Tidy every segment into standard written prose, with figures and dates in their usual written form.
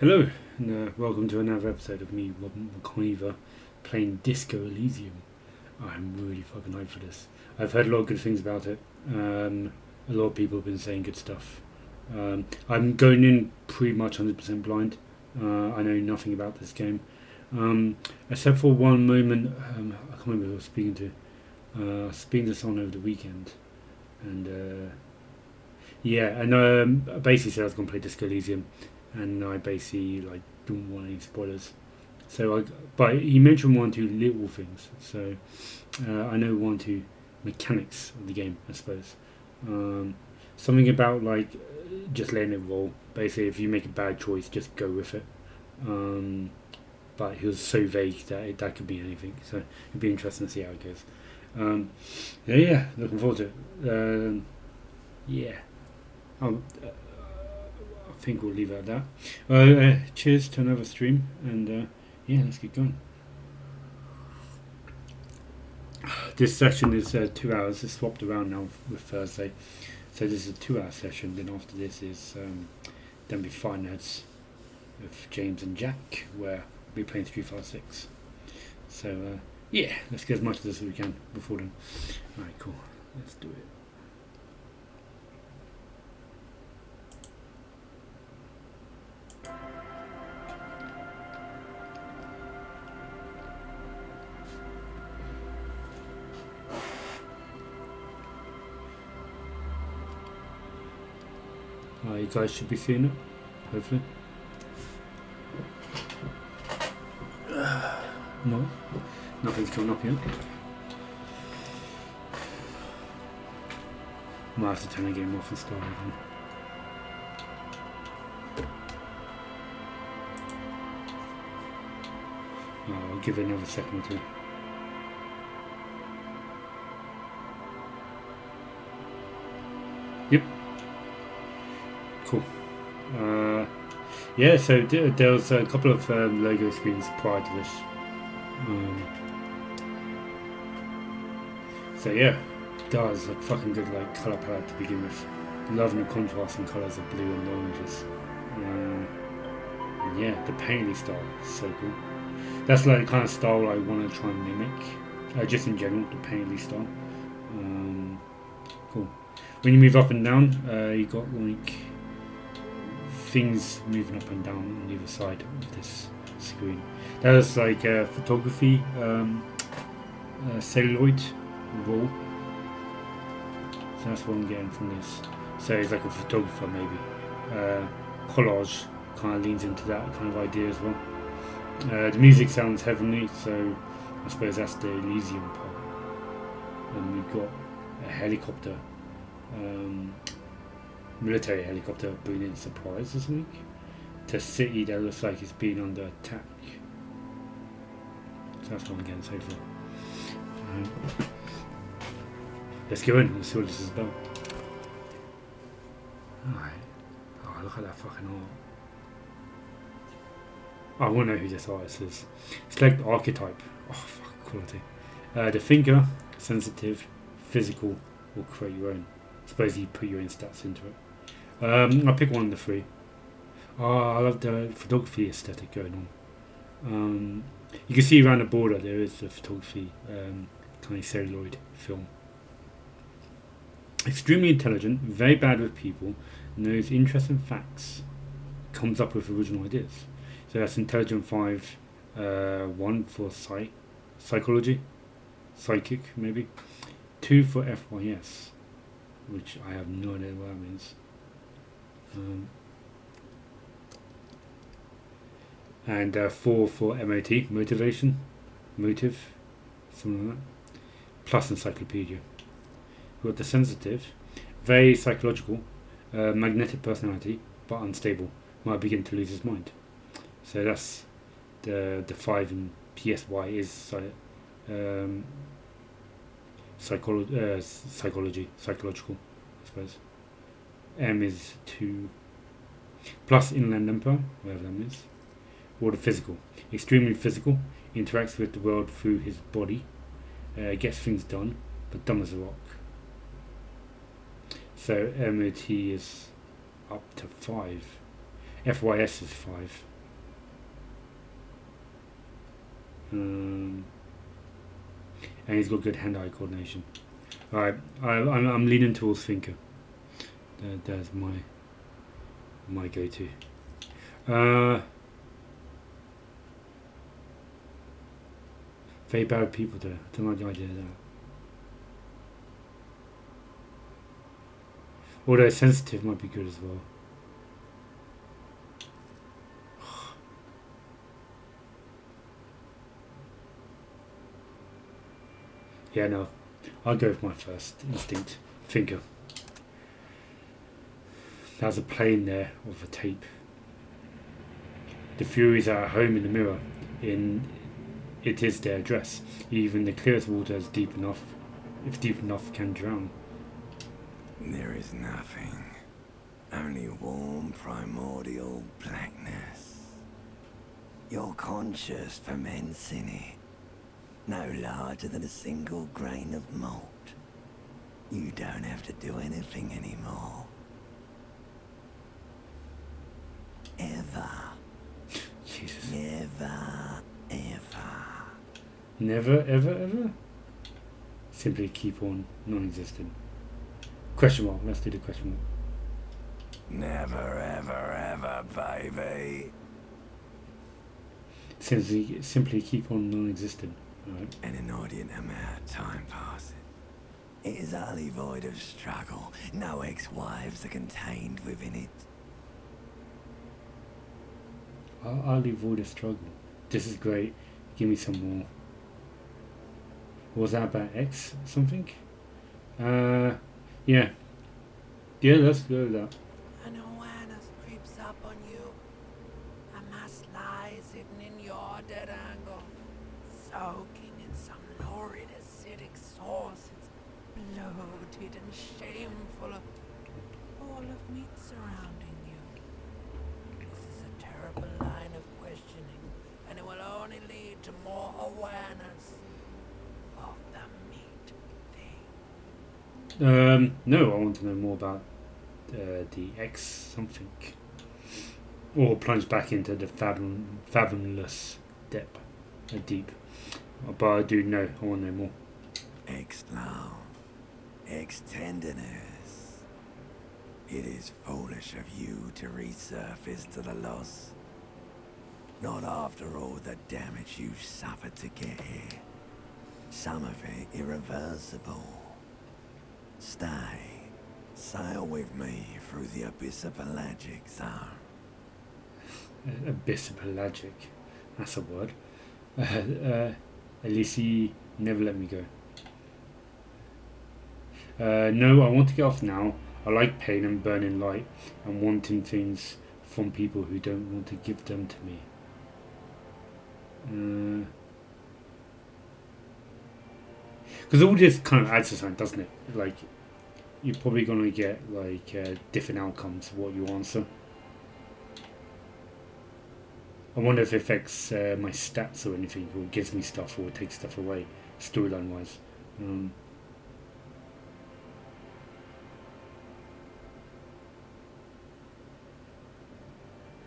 Hello, and welcome to another episode of me, Robin McIver, playing Disco Elysium. I'm really fucking hyped for this. I've heard a lot of good things about it. A lot of people have been saying good stuff. I'm going in pretty much 100% blind. I know nothing about this game. Except for one moment, I can't remember who I was speaking to. Speaking to someone over the weekend. And I basically said I was going to play Disco Elysium. And I basically don't want any spoilers. But he mentioned one or two little things, so I know one or two mechanics of the game, I suppose. Something about just letting it roll. Basically, if you make a bad choice, just go with it. But he was so vague that could be anything. So it'd be interesting to see how it goes. Looking forward to it. Yeah. I think we'll leave it at that. Cheers to another stream, and let's get going. This session is 2 hours. It's swapped around now with Thursday, so this is a 2 hour session. Then after this is then be Five Nights with James and Jack, where we'll be playing 356. So let's get as much of this as we can before then. All right, cool. Let's do it. You guys should be seeing it, hopefully. No, nothing's coming up yet. Might have to turn the game off and start again. I'll give it another second or two. Yep. Cool. So there was a couple of logo screens prior to this. Does a fucking good colour palette to begin with. Loving the contrast and colours of blue and oranges. The painting style is so cool. That's the kind of style I want to try and mimic. Just in general, the painting style. Cool. When you move up and down, you got things moving up and down on either side of this screen. That was photography celluloid roll. So that's what I'm getting from this. So he's like a photographer maybe. Collage kind of leans into that kind of idea as well. The music sounds heavenly, so I suppose that's the Elysium part. And we've got a helicopter. Military helicopter bringing supplies this week to a city that looks like it's been under attack. So that's what I'm getting so far. Let's go in and see what this is about. Alright. Oh, look at that fucking art. I want to know who this artist is. Select archetype. Oh, fuck, quality. The thinker, sensitive, physical, or create your own. I suppose you put your own stats into it. I'll pick one of the three. I love the photography aesthetic going on. You can see around the border there is the photography kind of celluloid film. Extremely intelligent, very bad with people, knows interesting facts, comes up with original ideas. So that's intelligent 5, 1 for psychology, psychic maybe, 2 for FYS, which I have no idea what that means. And 4 for MOT, motive, something like that, plus encyclopedia. We've got the sensitive, very psychological, magnetic personality, but unstable, might begin to lose his mind. So that's the 5 in PSY is psychological, I suppose. M is 2 plus inland empire, whatever that means. Or the physical, extremely physical, interacts with the world through his body, gets things done, but dumb as a rock. So MOT is up to 5. FYS is 5. and he's got good hand-eye coordination. Alright, I'm leaning towards thinker. That's my go-to. Very bad people there. Don't like the idea of that. Although sensitive might be good as well. Yeah, no. I'll go with my first instinct. Thinker. There's a plane there of a tape. The Furies are at home in the mirror. It is their address. Even the clearest water is deep enough, if deep enough, can drown. There is nothing. Only warm primordial blackness. Your conscious ferments in it. No larger than a single grain of malt. You don't have to do anything anymore. Ever. Jesus. Never, ever. Never, ever, ever? Simply keep on non-existent. Question mark. Let's do the question mark. Never, ever, ever, baby. Simply keep on non-existent. Right. An inordinate amount of time passes. It is utterly void of struggle. No ex-wives are contained within it. I'll avoid a struggle. This is great. Give me some more. What was that about X something? Yeah. Yeah, let's go with that. An awareness creeps up on you. A mass lies hidden in your dead angle, soaking in some lurid acidic sauce. It's bloated and shameful, a ball of meat surrounding you. This is a terrible line of questioning, and it will only lead to more awareness of the meat thing. No, I want to know more about the X something. Or plunge back into the fathomless depth. Deep. But I do know, I want to know more. Ex-love. Ex-tenderness. It is foolish of you to resurface to the loss. Not after all the damage you've suffered to get here. Some of it irreversible. Stay. Sail with me through the abyss of pelagic zone. Abyss of pelagic. That's a word. Elysium, never let me go. No, I want to get off now. I like pain and burning light and wanting things from people who don't want to give them to me. Because all this kind of adds to something, doesn't it? Like, you're probably going to get like different outcomes of what you answer. I wonder if it affects my stats or anything, or gives me stuff or takes stuff away, storyline wise.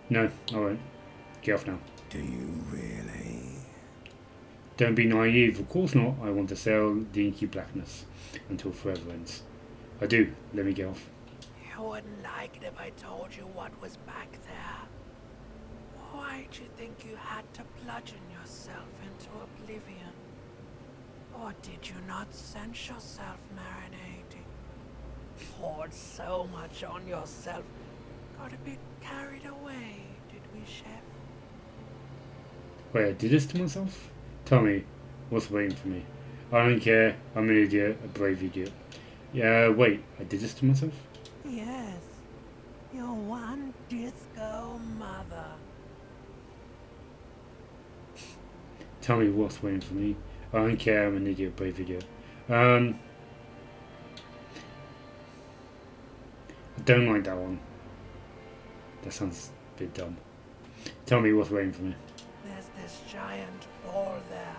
No, I won't. Get off now. Do you really? Don't be naive, of course not. I want to sail the inky blackness until forever ends. I do. Let me get off. You wouldn't like it if I told you what was back there. Why'd you think you had to bludgeon yourself into oblivion? Or did you not sense yourself marinating? Poured so much on yourself. Got a bit carried away, did we, Chef? Wait, I did this to myself? Tell me, what's waiting for me? I don't care. I'm an idiot, a brave idiot. Yeah, wait, I did this to myself? Yes, your one disco mother. Tell me what's waiting for me. I don't care. I'm an idiot, brave idiot. I don't like that one. That sounds a bit dumb. Tell me what's waiting for me. There's this giant ball there.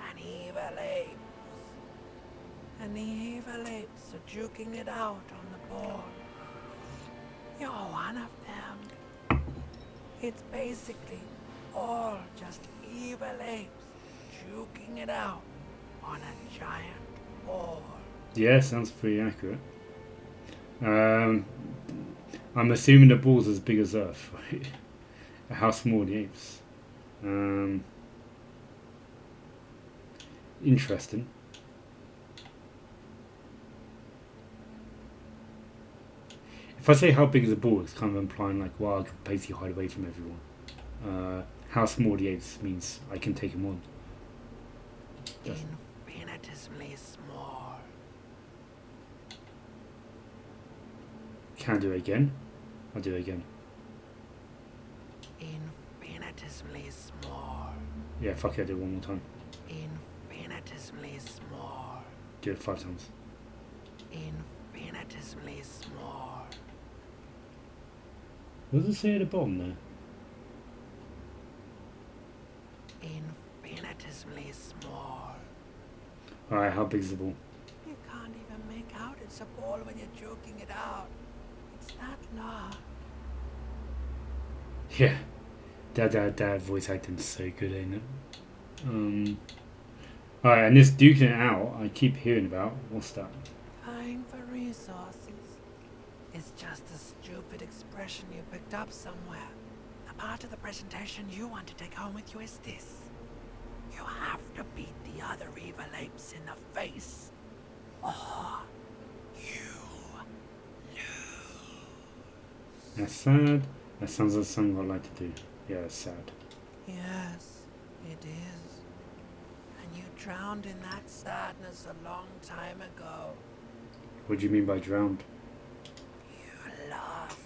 An evil apes. And the evil apes are juking it out on the ball. You're one of them. It's basically all just evil apes juking it out on a giant board. Yeah, sounds pretty accurate. I'm assuming the ball's as big as Earth, right? How small are the apes? Interesting. If I say how big is the ball, it's kind of implying like, well, I could basically hide away from everyone. How small the apes means I can take them on. Infinitesimally small. Can I do it again? I'll do it again. Infinitesimally small. Yeah, fuck it, I'll do it one more time. Infinitesimally small. Do it 5 times. Infinitesimally small. What does it say at the bottom there? Infinitesimally small. Alright, how big is the ball? You can't even make out it's a ball when you're joking it out. It's that large. Yeah. That voice acting's so good, ain't it? Alright, and this duking it out, I keep hearing about. What's that? Vying for resources. It's just a stupid expression you picked up somewhere. The part of the presentation you want to take home with you is this. You have to beat the other evil apes in the face, or you lose. That's sad. That sounds like something I'd like to do. Yeah, it's sad. Yes, it is. And you drowned in that sadness a long time ago. What do you mean by drowned? You lost.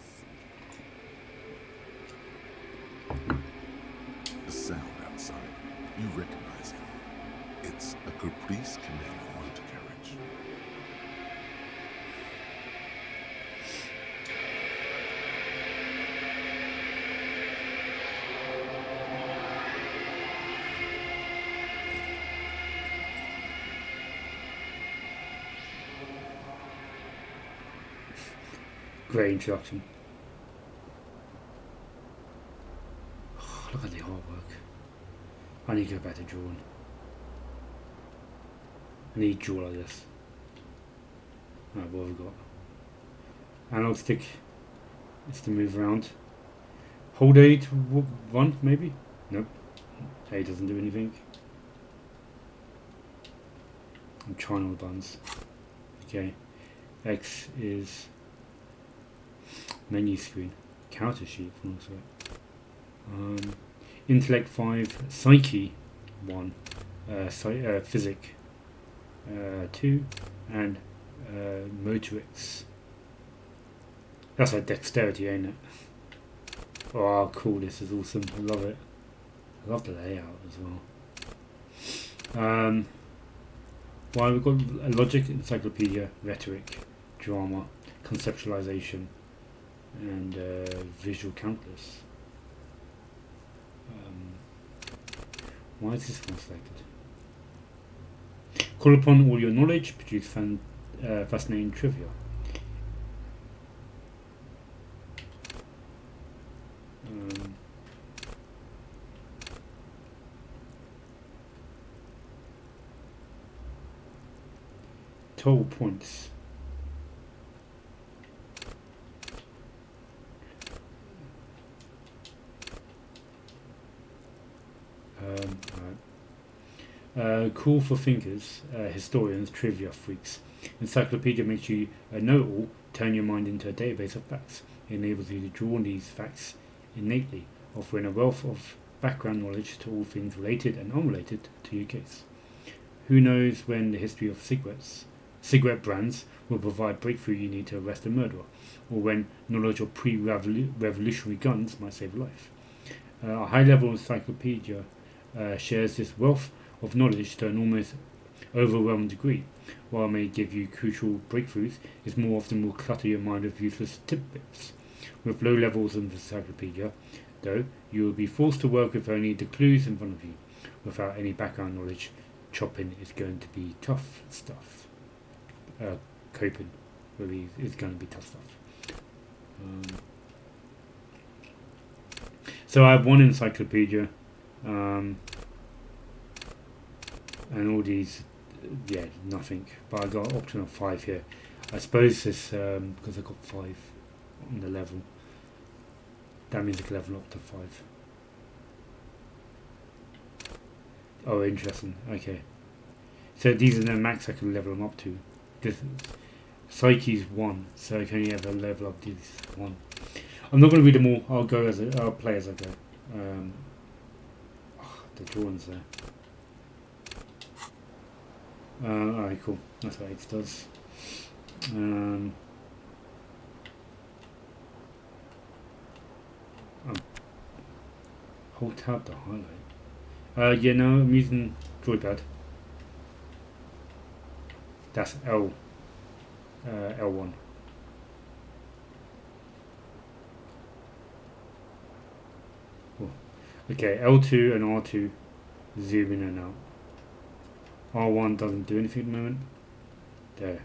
The sound outside. You recognize it. It's a caprice command from undercarriage. Great introduction. Oh, look at the artwork. I need to go back to drawing. I need to draw like this. Alright, what have we got? Analog stick is to move around. Hold A to run, maybe? Nope. A doesn't do anything. I'm trying all the buttons. Okay. X is menu screen. Counter sheet from also. Intellect 5, Psyche 1, Physic 2, and Motorics. That's like dexterity, ain't it? Oh, cool, this is awesome. I love it. I love the layout as well. Well, we've got a logic, encyclopedia, rhetoric, drama, conceptualization, and visual calculus. Why is this one selected? Call upon all your knowledge, produce fascinating trivia. 12 points. Cool for thinkers, historians, trivia freaks. Encyclopedia makes you a know-it-all, turn your mind into a database of facts. It enables you to draw on these facts innately, offering a wealth of background knowledge to all things related and unrelated to your case. Who knows when the history of cigarette brands will provide breakthrough you need to arrest a murderer, or when knowledge of pre-revolutionary guns might save a life. A high-level encyclopedia shares this wealth of knowledge to an almost overwhelming degree. While it may give you crucial breakthroughs, it more often will clutter your mind with useless tidbits. With low levels of encyclopedia, though, you will be forced to work with only the clues in front of you. Without any background knowledge, chopping is going to be tough stuff. Coping really is going to be tough stuff. So I have one encyclopedia. And all these, yeah, nothing. But I got option of 5 here. I suppose this, because I got 5 on the level, that means I can level up to 5. Oh, interesting. Okay. So these are the max I can level them up to. This Psyche's 1, so I can only ever level up these 1. I'm not going to read them all. I'll play as I go. The drawings there. Alright, cool. That's what it does. Hold tab to highlight. Yeah, no, I'm using joypad. That's L. L1. Oh. Okay, L2 and R2 zoom in and out. R1 doesn't do anything at the moment. There.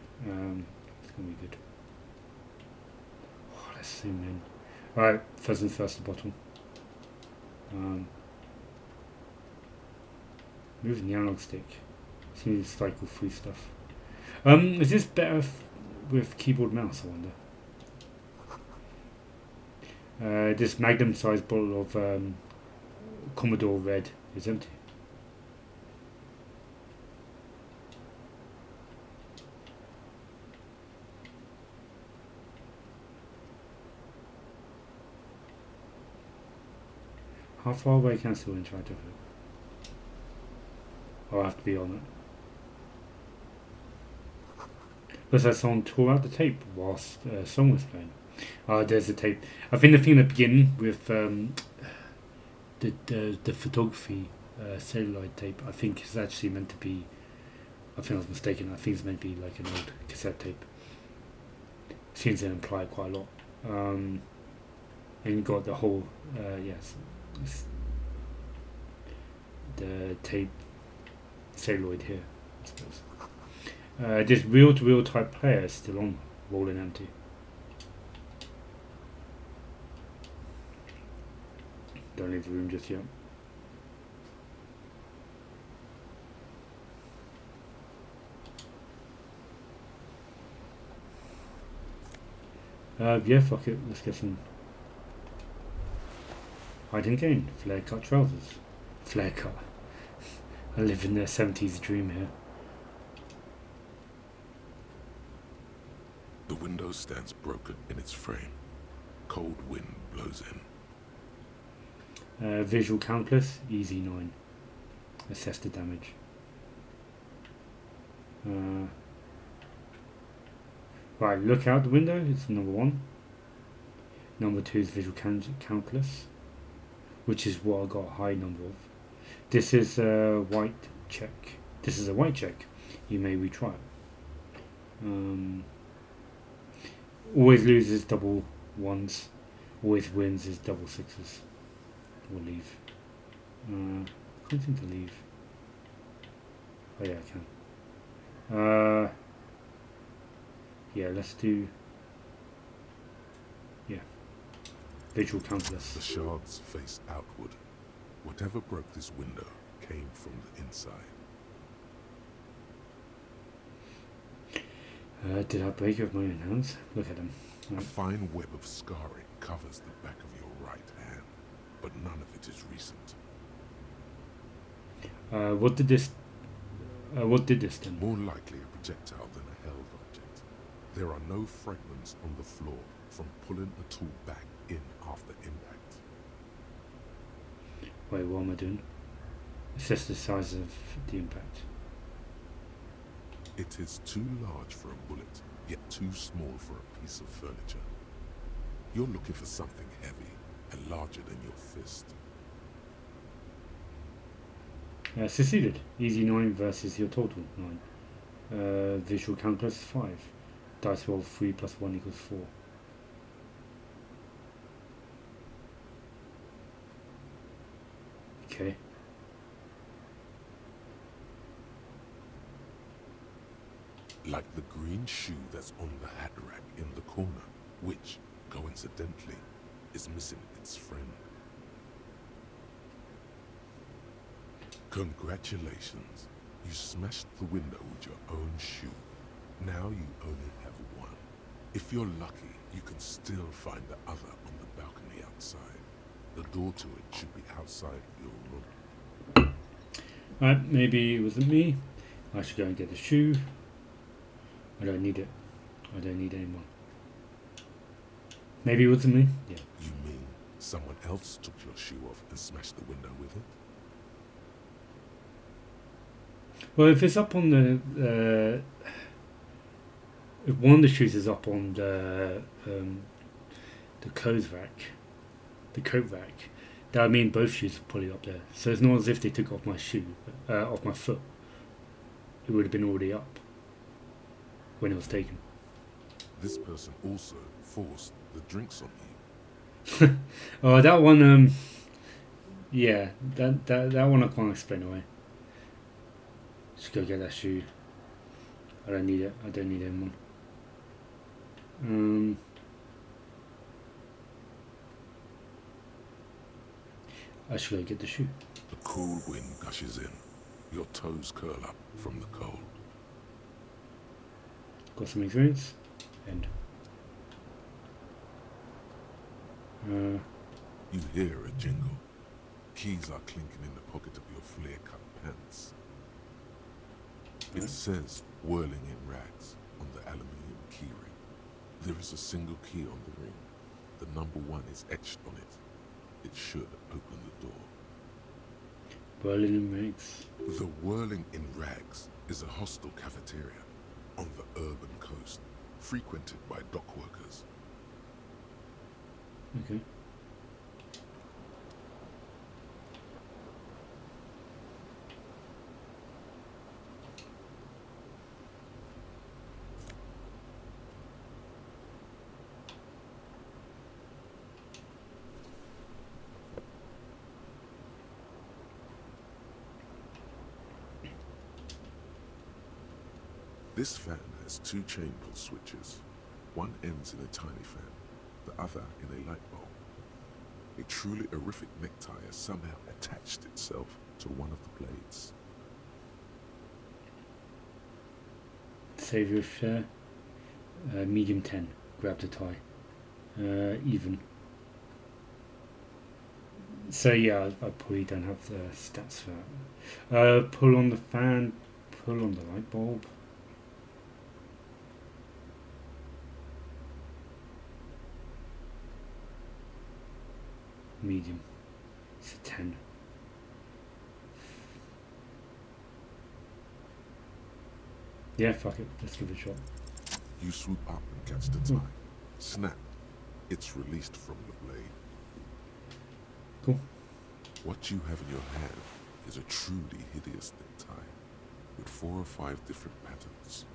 It's gonna be good. Oh, let's zoom in. Alright, first and first, the bottom. Moving the analog stick. Seems to cycle through stuff. Is this better with keyboard mouse, I wonder? This magnum sized bottle of Commodore Red is empty. How far away can I still interact with it? I'll have to be on it. Plus that someone tore out the tape whilst song was playing. There's the tape. I think the thing at the beginning with the photography celluloid tape, I think is actually meant to be, I think I was mistaken, I think it's meant to be like an old cassette tape. Seems to imply quite a lot. And you got the whole, yes, the tape celluloid here, I suppose. This reel-to-reel type player is still on, rolling empty. Don't leave the room just yet. Yeah, fuck it, let's get some hiding gain, flare cut trousers. Flare cut. I live in the 70s dream here. The window stands broken in its frame. Cold wind blows in. Visual countless, easy 9. Assess the damage. Right, look out the window, it's number 1. Number 2 is visual countless, which is what I got a high number of. This is a white check. This is a white check. You may retry it. Always loses double 1s. Always wins is double 6s. We'll leave. Can't seem to leave. Oh yeah, I can. Yeah, let's do. Yeah. Visual countless. The shards face outward. Whatever broke this window came from the inside. Did I break it with my own hands? Look at them. A fine web of scarring covers the back of your right hand, but none of it is recent. What did this then? More likely a projectile than a held object. There are no fragments on the floor from pulling a tool back in after impact. Wait, what am I doing? Assess the size of the impact. It is too large for a bullet, yet too small for a piece of furniture. You're looking for something heavy and larger than your fist. Succeeded. Easy 9 versus your total 9. Visual countless 5. Dice roll 3 plus 1 equals 4. Okay. Like the green shoe that's on the hat rack in the corner, which, coincidentally, is missing its friend. Congratulations. You smashed the window with your own shoe. Now you only have one. If you're lucky, you can still find the other on the balcony outside. The door to it should be outside your room. Alright, maybe it wasn't me. I should go and get the shoe. I don't need it. I don't need any more. Maybe it wasn't me? Yeah. You mean someone else took your shoe off and smashed the window with it? Well, if it's up on the... if one of the shoes is up on the clothes rack, the coat rack, that would mean both shoes are probably up there. So it's not as if they took off my shoe, off my foot. It would have been already up when it was taken. This person also forced the drinks on you. Oh, that one, yeah, that one I can't explain away. Just go get that shoe. I don't need it. I don't need anyone. I should go get the shoe. The cool wind gushes in. Your toes curl up from the cold. Got some experience. End. You hear a jingle. Keys are clinking in the pocket of your flare-cut pants. It says whirling in rags on the aluminium keyring. There is a single key on the ring. The number 1 is etched on it. It should open the door. Whirling in rags. The Whirling in Rags is a hostel cafeteria on the urban coast, frequented by dock workers. Okay. This fan has 2 chain pull switches. One ends in a tiny fan, the other in a light bulb. A truly horrific necktie has somehow attached itself to one of the blades. Save your share. Medium 10. Grab the tie. Even. So yeah, I probably don't have the stats for that. Pull on the fan. Pull on the light bulb. Medium. It's a 10. Yeah, fuck it. Let's give it a shot. You swoop up and catch the tie. Snap. It's released from the blade. Cool. What you have in your hand is a truly hideous necktie with 4 or 5 different patterns.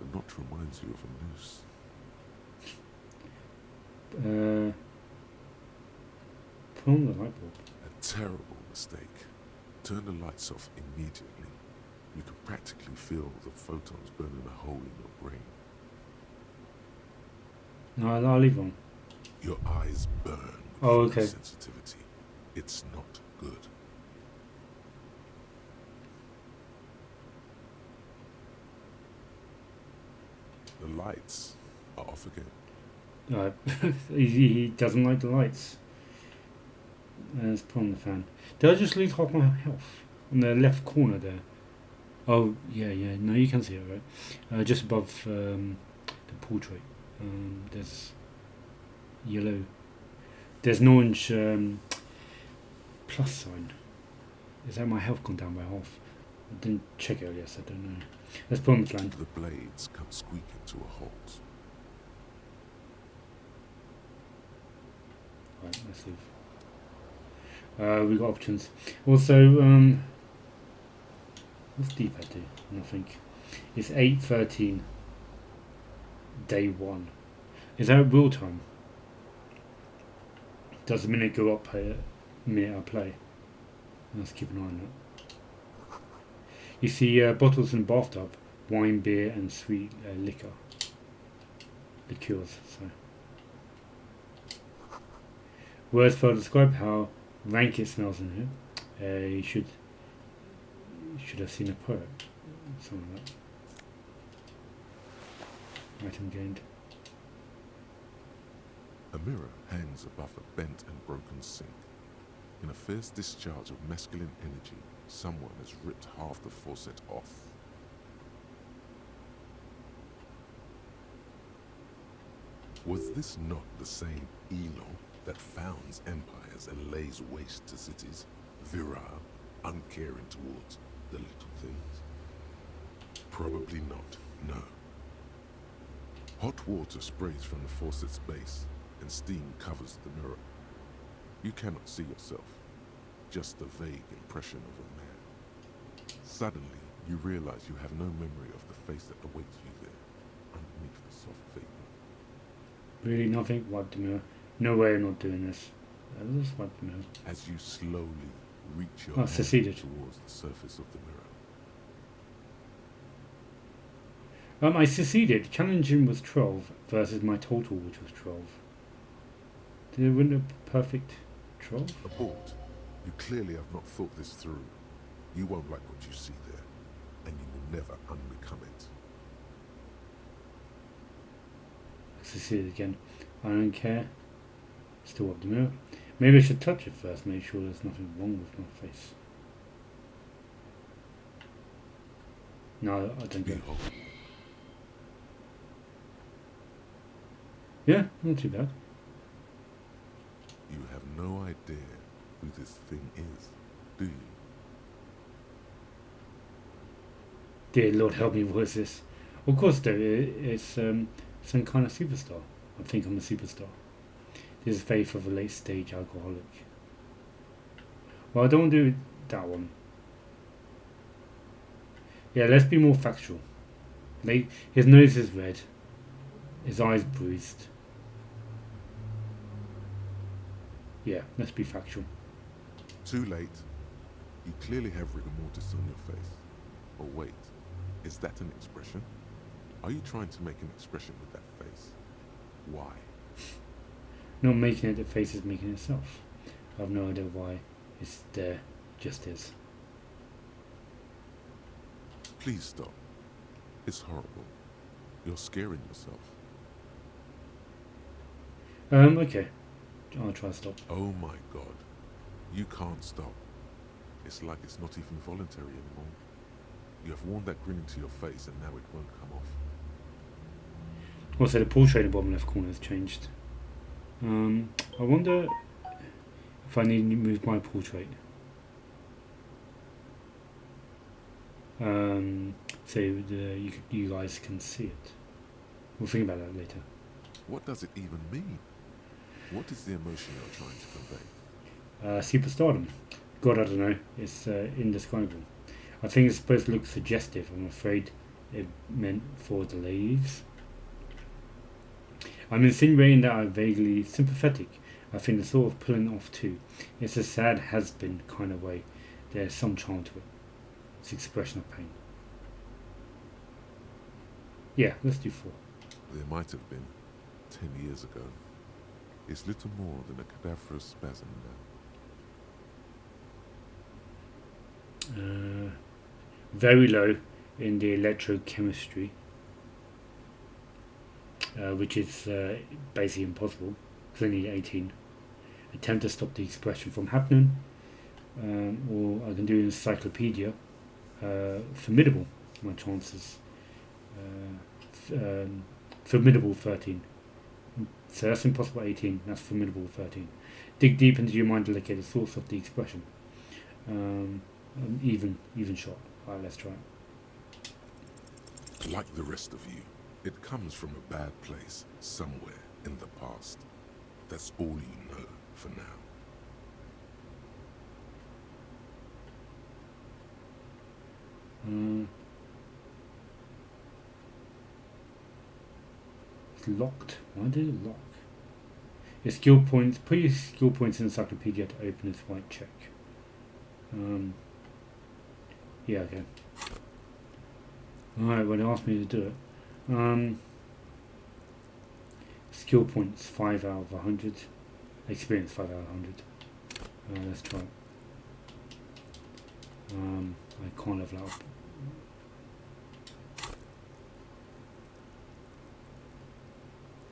The knot reminds you of a noose. Put on the light bulb. A terrible mistake. Turn the lights off immediately. You can practically feel the photons burning a hole in your brain. No, I'll leave on. Your eyes burn with Oh, okay. sensitivity. It's not good. The lights are off again. He doesn't like the lights. Let's put on the fan. Did I just lose half my health? On the left corner there. Oh, yeah. No, you can see it, right? Just above the portrait. There's yellow. There's an orange plus sign. Is that my health gone down by half? I didn't check it earlier, so I don't know. Let's put on the fan. The blades come squeaking to a halt. Right, let's leave. We got options. Also, what's D-pad do? Nothing. It's 8:13. Day 1. Is that real time? Does the minute go up a minute I play? Let's keep an eye on that. You see bottles in the bathtub, wine, beer, and sweet liquor. Liqueurs, sorry. Words for describe how rank it smells in here. You should should have seen a poet. Something like that. Item gained. A mirror hangs above a bent and broken sink. In a fierce discharge of masculine energy, someone has ripped half the faucet off. Was this not the same Elon that founds empires and lays waste to cities, virile, uncaring towards the little things? Probably not, no. Hot water sprays from the faucet's base, and steam covers the mirror. You cannot see yourself, just a vague impression of a man. Suddenly, you realize you have no memory of the face that awaits you there, underneath the soft vapor. Really nothing? Wipe the mirror. No way I'm not doing this. I'll just wipe the mirror. As you slowly reach your hand succeeded. towards the surface of the mirror. I succeeded. Challenging was 12 versus my total, which was 12. Did I win a perfect 12? Abort. You clearly have not thought this through. You won't like what you see there, and you will never unbecome it. I succeeded again. I don't care. Still up the mirror. Maybe I should touch it first, make sure there's nothing wrong with my face. No, I don't get it. Behold, Yeah, not too bad. you have no idea who this thing is, do you? Dear Lord, help me, what is this? Of course, though, it's some kind of superstar. I think I'm a superstar. This is faith of a late-stage alcoholic. Well, I don't want to do that one. Yeah, let's be more factual. His nose is red. His eyes bruised. Yeah, let's be factual. Too late. You clearly have rigor mortis on your face. Or wait, is that an expression? Are you trying to make an expression with that face? Why? Not making it, the face is making itself. I have no idea why. It's there, just is. Please stop. It's horrible. You're scaring yourself. Okay. I'll try to stop. Oh my god. You can't stop. It's like it's not even voluntary anymore. You have worn that grin into your face and now it won't come off. Also, the portrait in the bottom left corner has changed. I wonder if I need to move my portrait. So you guys can see it. We'll think about that later. What does it even mean? What is the emotion you're trying to convey? Superstardom. God, I don't know. It's indescribable. I think it's supposed to look suggestive. I'm afraid it meant for the ladies. I'm insinuating that I'm vaguely sympathetic. I think it's sort of pulling off too. It's a sad has-been kind of way. There's some charm to it. It's expression of pain. Yeah, let's do 4. There might have been 10 years ago. It's little more than a cadaverous spasm now. Very low in the electrochemistry, which is basically impossible because I need 18. Attempt to stop the expression from happening, or I can do encyclopedia. Formidable, my chances. Formidable 13. So that's impossible 18, that's formidable 13. Dig deep into your mind to locate the source of the expression. Even shot. Alright, let's try it. Like the rest of you, it comes from a bad place somewhere in the past. That's all you know for now. It's locked. Why did it lock? Your skill points. Put your skill points in encyclopedia to open this white check. Yeah, okay. Alright, well, it asked me to do it. Skill points 5 out of 100. Experience 5 out of 100. Let's try it. I can't level up.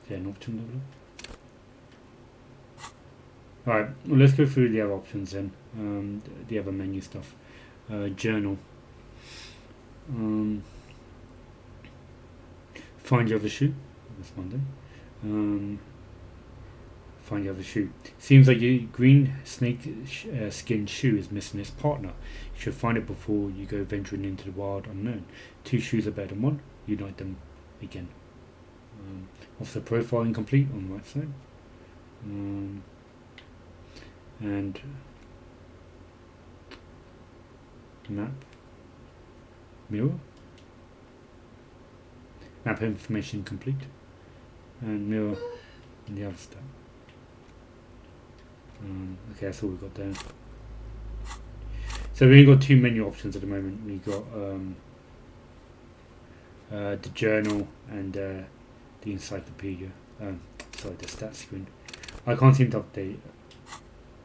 Is there an option level up? Alright, well, let's go through the other options then. The other menu stuff. Journal. Find your other shoe. That's Monday. Find your other shoe. Seems like your green snake skin shoe is missing its partner. You should find it before you go venturing into the wild unknown. 2 shoes are better than 1. Unite them again. Officer profile incomplete on the right side. And map. Mirror. Map information complete. And mirror in the other step. Okay, that's all we've got there. So we've only got 2 menu options at the moment. We've got the journal and the encyclopedia. Sorry, the stats screen. I can't seem to update,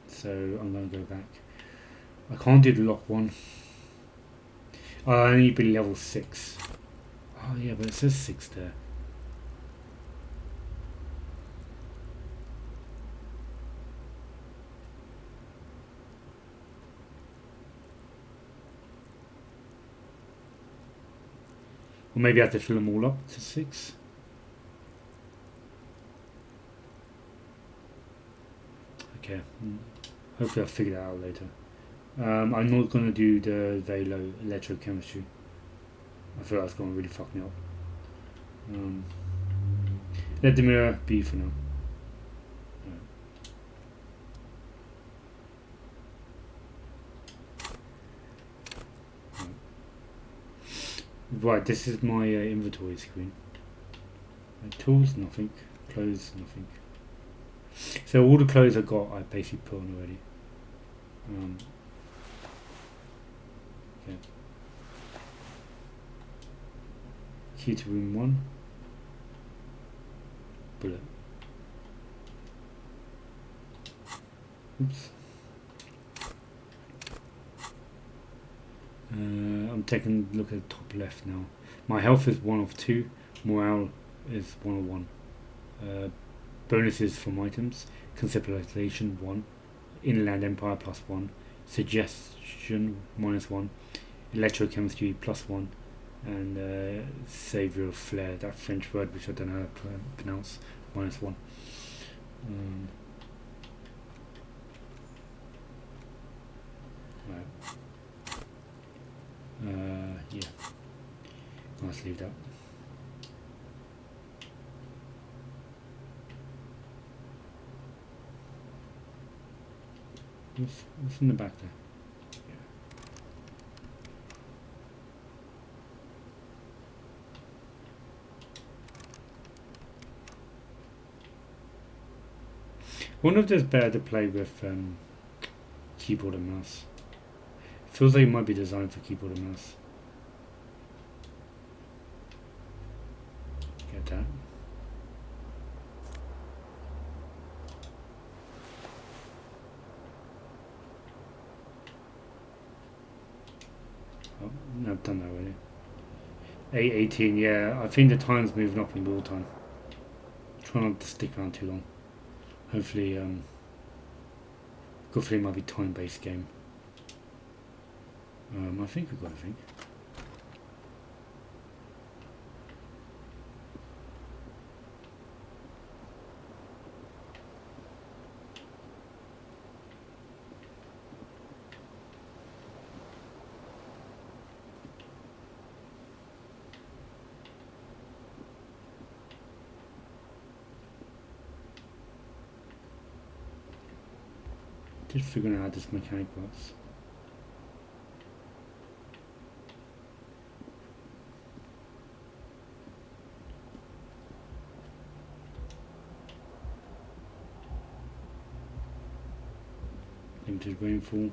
so I'm going to go back. I can't do the lock one. I need to be level 6. Oh yeah, but it says 6 there. Or maybe I have to fill them all up to 6. Okay, hopefully I'll figure that out later. I'm not going to do the very low electrochemistry. I feel that's going to really fuck me up. Let the mirror be for now. Right, this is my inventory screen. Tools, nothing. Clothes, nothing. So all the clothes I got, I basically put on already. Okay. Key to room 1. Bullet. Oops. I'm taking a look at the top left now. My health is 1 of 2. Morale is 1 of 1. Bonuses from items. Conceptualization 1. Inland Empire plus 1. Suggestion -1. Electrochemistry plus 1. And Savior of Flair, that French word which I don't know how to pronounce, -1. Right. Yeah. Let's leave that. What's in the back there? Yeah. I wonder if there's better to play with keyboard and mouse. It feels like it might be designed for keyboard and mouse. Get that. Oh, no, I've done that already. 8:18, yeah. I think the time's moving up in real time. Try not to stick around too long. Hopefully, good feeling it might be time-based game. I think we've got everything. Just figuring out how this mechanic works. Limited rainfall.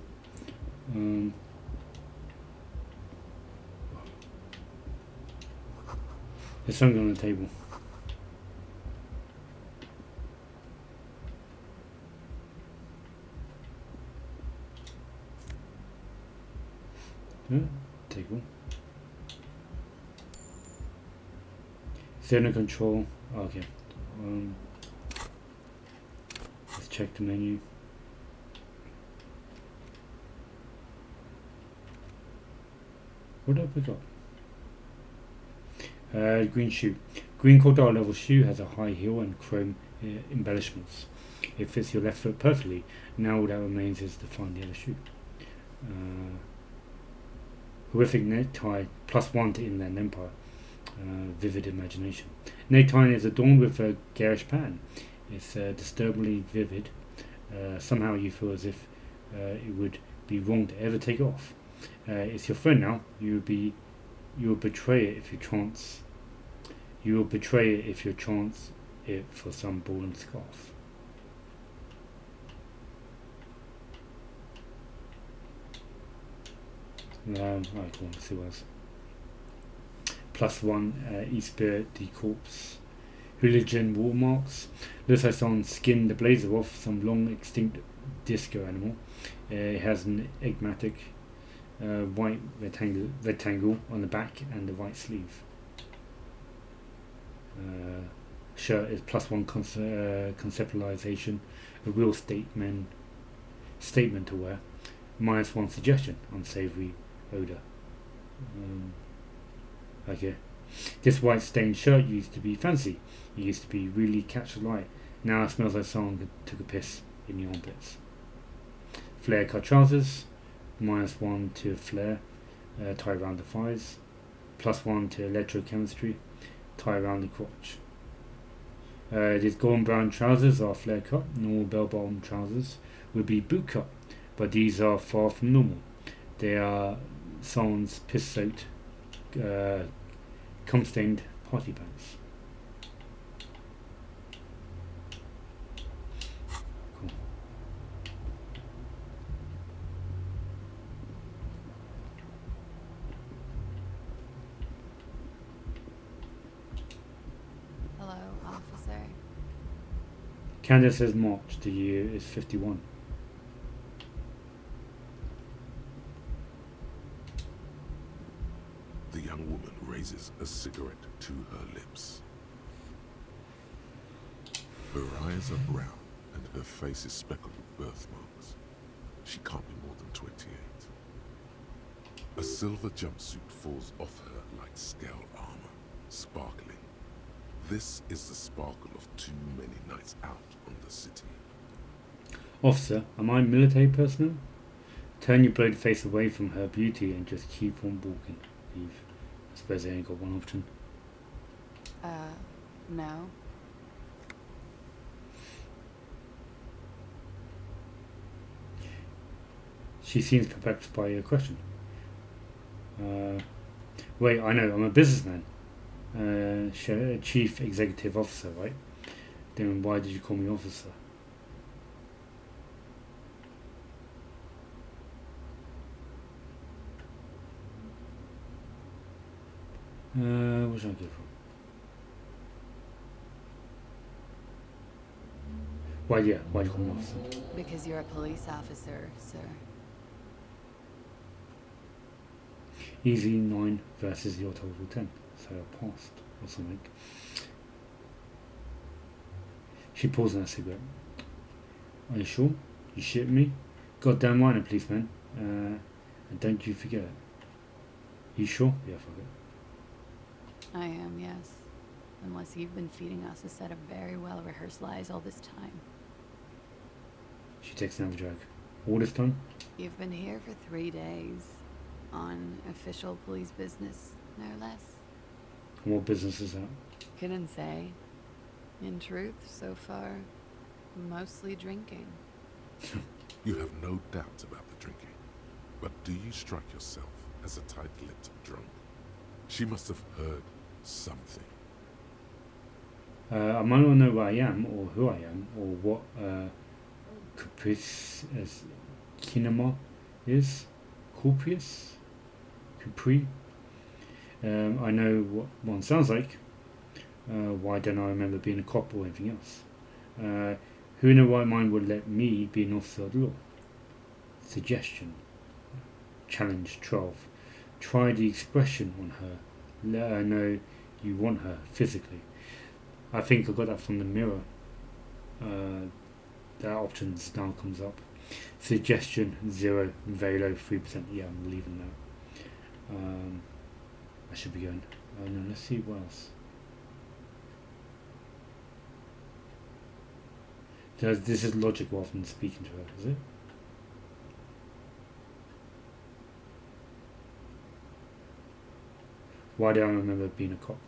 There's something on the table. Table. Center control. Okay. Let's check the menu. What did I pick up? Green shoe. Green crocodile level shoe has a high heel and chrome embellishments. It fits your left foot perfectly. Now all that remains is to find the other shoe. Horrific necktie, +1 to Inland Empire. Vivid imagination. Necktie is adorned with a garish pattern. It's disturbingly vivid. Somehow you feel as if it would be wrong to ever take it off. It's your friend now. You will betray it if you chance. You will betray it if you chance it for some ball and scarf. Right, cool. Let's see what else. +1 E-Spirit, D-Corpse. Hooligan watermarks. Looks like someone skinned the blazer off some long extinct disco animal. It has an enigmatic white rectangle on the back and the right sleeve. Shirt is +1 conceptualization, a real statement to wear. -1 suggestion, unsavory odor. Okay. This white stained shirt used to be fancy. It used to be really catch the light. Now it smells like someone took a piss in the armpits. Flare cut trousers. -1 to flare, tie around the thighs. +1 to electrochemistry, tie around the crotch. These golden brown trousers are flare cut. Normal bell bottom trousers would be boot cut, but these are far from normal. They are someone's piss soaked, cum stained party pants. Cool. Hello, officer. Candace says March. The year is 51. The young woman raises a cigarette to her lips. Her eyes are brown and her face is speckled with birthmarks. She can't be more than 28. A silver jumpsuit falls off her like scale armor, sparkling. This is the sparkle of too many nights out on the city. Officer, am I military personnel? Turn your blurred face away from her beauty and just keep on walking. Leave. I suppose they ain't got one option. No. She seems perplexed by your question. Wait, I know, I'm a businessman. Chief executive officer, right? Then why did you call me officer? What should I go for? Why do you call me officer? Because you're a police officer, sir. Easy 9 versus your total 10. So I passed or something. She pulls on her cigarette. Are you sure? You shitting me? Goddamn right, I'm a policeman. And don't you forget it. You sure? Yeah, fuck it. I am, yes. Unless you've been feeding us a set of very well-rehearsed lies all this time. She takes another drag. All this time? You've been here for 3 days. On official police business, no less. And what business is that? Couldn't say. In truth, so far, mostly drinking. You have no doubt about the drinking. But do you strike yourself as a tight-lipped drunk? She must have heard something. I might not know where I am, or who I am, or what caprice as kinema is. Corpius? Capri? I know what one sounds like. Why don't I remember being a cop or anything else? Who in their right mind would let me be an officer of the law? Suggestion. Challenge 12. Try the expression on her. Let her know you want her physically. I think I got that from the mirror. That options now comes up. Suggestion 0, very low 3%. Yeah, I'm leaving that. I should be going. No, let's see what else. This is logic rather than speaking to her, is it? Why do I remember being a cop?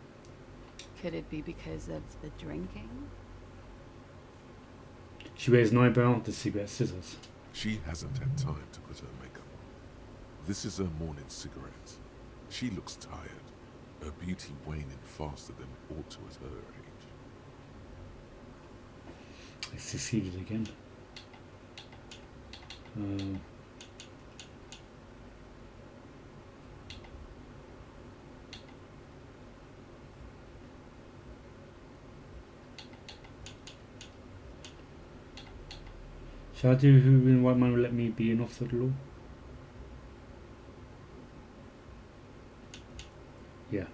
Could it be because of the drinking? She wears an eyebrow, the cigarette scissors. She hasn't had time to put her makeup on. This is her morning cigarette. She looks tired, her beauty waning faster than it ought to at her age. I succeeded again. Shall I do who in white man will let me be an officer of the law? Yeah,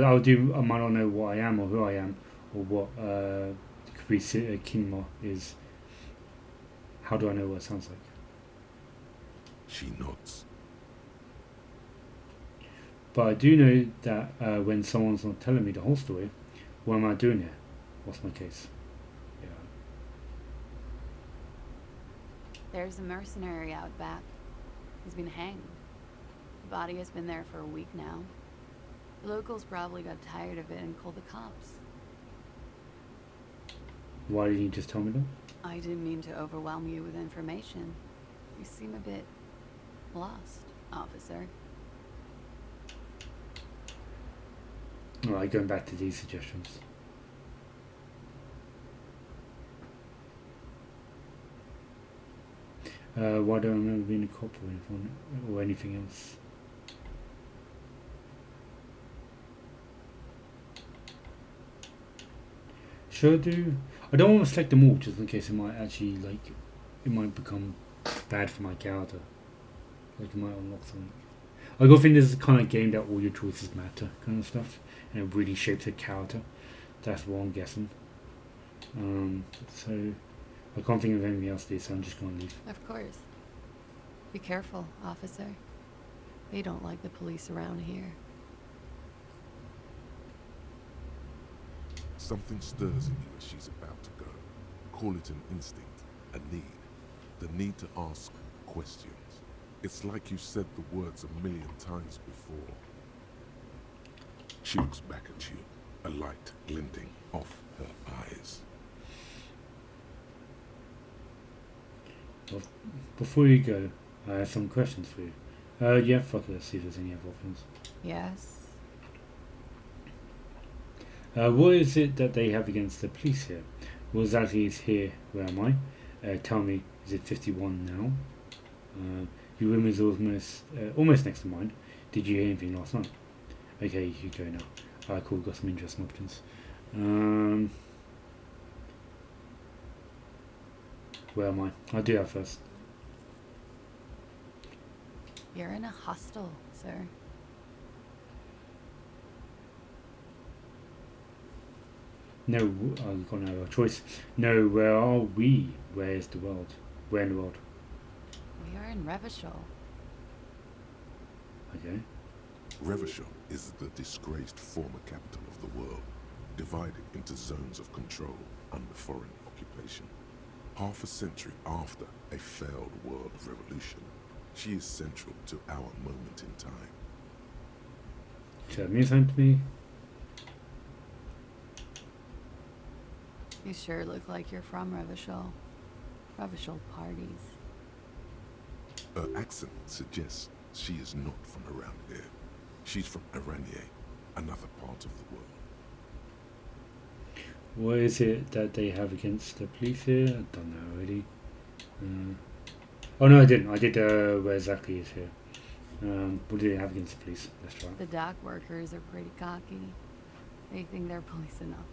I'll do. I might not know what I am or who I am or what Capri Kinma is. How do I know what it sounds like? She nods. But I do know that when someone's not telling me the whole story, what am I doing here? What's my case? Yeah. There's a mercenary out back. He's been hanged. The body has been there for a week now. The locals probably got tired of it and called the cops. Why didn't you just tell me that? I didn't mean to overwhelm you with information. You seem a bit lost, officer. Alright, going back to these suggestions. Why don't I remember being a cop or anything else? Should I do? I don't want to select them all just in case it might actually, like, it might become bad for my character. Like, it might unlock something. I go think this is the kind of game that all your choices matter, kind of stuff, and it really shapes a character. That's what I'm guessing. So I can't think of anything else to do, so I'm just going to leave. Of course. Be careful, officer. They don't like the police around here. Something stirs in you as she's about to go. Call it an instinct, a need. The need to ask questions. It's like you said the words a million times before. She looks back at you, a light glinting off her eyes. Well, before you go, I have some questions for you. Yeah, fuck it, let's see if there's any other options. Yes. What is it that they have against the police here? What exactly is here? Where am I? Tell me, is it 51 now? Your room is almost next to mine. Did you hear anything last night? Okay, you go now. Alright, cool, got some interesting options. Where am I? I'll do that first. You're in a hostel, sir. No, I've got no choice. No, where are we? Where is the world? Where in the world? We are in Revachol. Okay. Revachol is the disgraced former capital of the world, divided into zones of control under foreign occupation. Half a century after a failed world revolution, she is central to our moment in time. So that means something to me. You sure look like you're from Revachol. Revachol parties. Her accent suggests she is not from around here. She's from Aranier, another part of the world. What is it that they have against the police here? I don't know already. Oh no, I didn't. I did where exactly is here. What do they have against the police? Let's try. The dock workers are pretty cocky. They think they're police enough.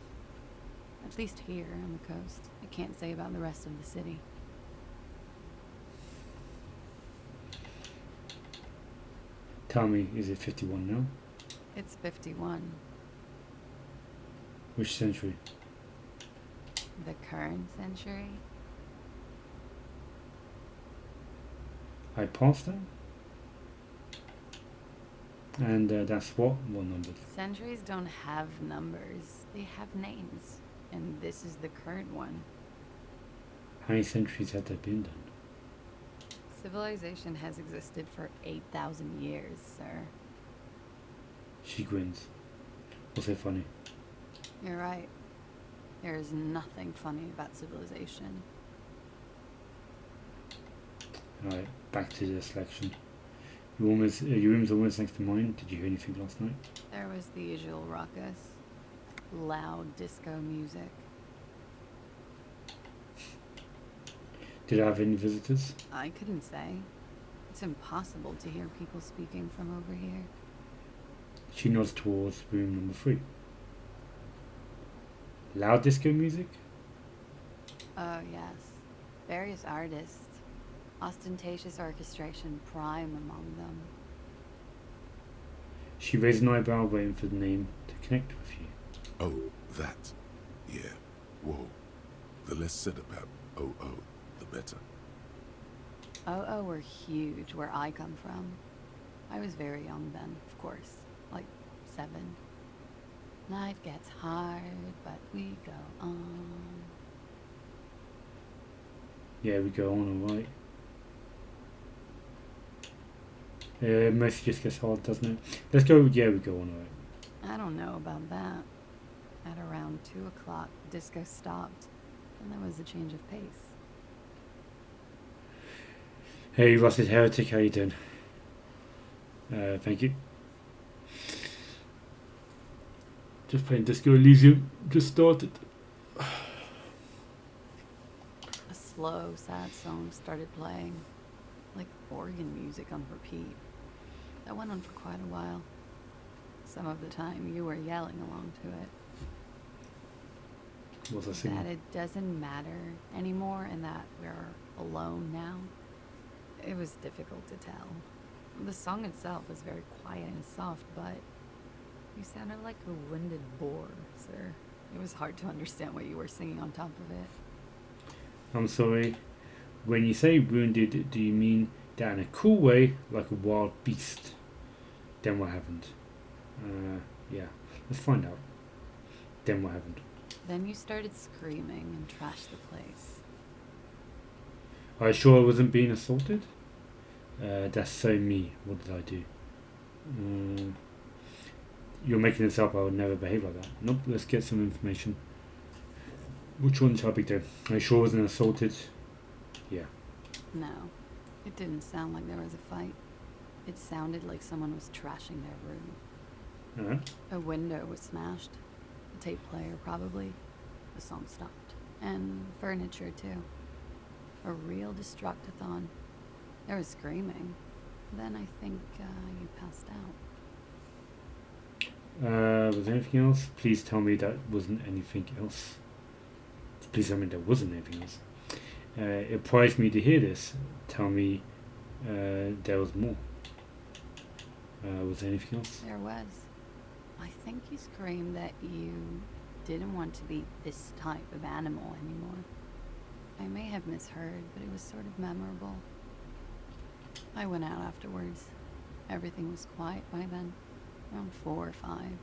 At least here on the coast. I can't say about the rest of the city. Tell me, is it 51 now? It's 51. Which century? The current century? I passed that? And that's what numbers? Centuries don't have numbers, they have names. And this is the current one. How many centuries had there been done? Civilization has existed for 8,000 years, sir. She grins. What's so funny? You're right. There is nothing funny about civilization. Alright, back to the selection. Your room's almost next to mine. Did you hear anything last night? There was the usual ruckus. Loud disco music. Did I have any visitors? I couldn't say. It's impossible to hear people speaking from over here. She nods towards room number 3. Loud disco music? Oh, yes. Various artists. Ostentatious orchestration prime among them. She raised an eyebrow, waiting for the name to connect with you. Oh, that. Yeah. Whoa. The less said about OO, the better. OO were huge where I come from. I was very young then, of course. Like 7. Life gets hard, but we go on. Yeah, we go on alright. Mostly just gets hard, doesn't it? Let's go, yeah, we go on alright. I don't know about that. At around 2 o'clock, disco stopped, and there was a change of pace. Hey, Rusted Heretic, how you doing? Thank you. Just playing Disco Elysium. Just started. A slow, sad song started playing, like organ music on repeat. That went on for quite a while. Some of the time you were yelling along to it. What's I singing? That it doesn't matter anymore and that we're alone now. It was difficult to tell. The song itself was very quiet and soft, but you sounded like a wounded boar, sir. It was hard to understand what you were singing on top of it. I'm sorry. When you say wounded, do you mean that in a cool way, like a wild beast? Then what happened? Yeah, let's find out. Then what happened? Then you started screaming and trashed the place. Are you sure I wasn't being assaulted? That's so me. What did I do? You're making this up. I would never behave like that. Nope, let's get some information. Which one shall I be doing? Are you sure I wasn't assaulted? Yeah. No, it didn't sound like there was a fight. It sounded like someone was trashing their room. A window was smashed. A tape player, probably. The song stopped. And furniture, too. A real destructathon. There was screaming. Then I think you passed out. Was there anything else? Please tell me that wasn't anything else. Please tell me there wasn't anything else. It surprised me to hear this. Tell me there was more. Was there anything else? There was. I think you screamed that you didn't want to be this type of animal anymore. I may have misheard, but it was sort of memorable. I went out afterwards. Everything was quiet by then, around 4 or 5.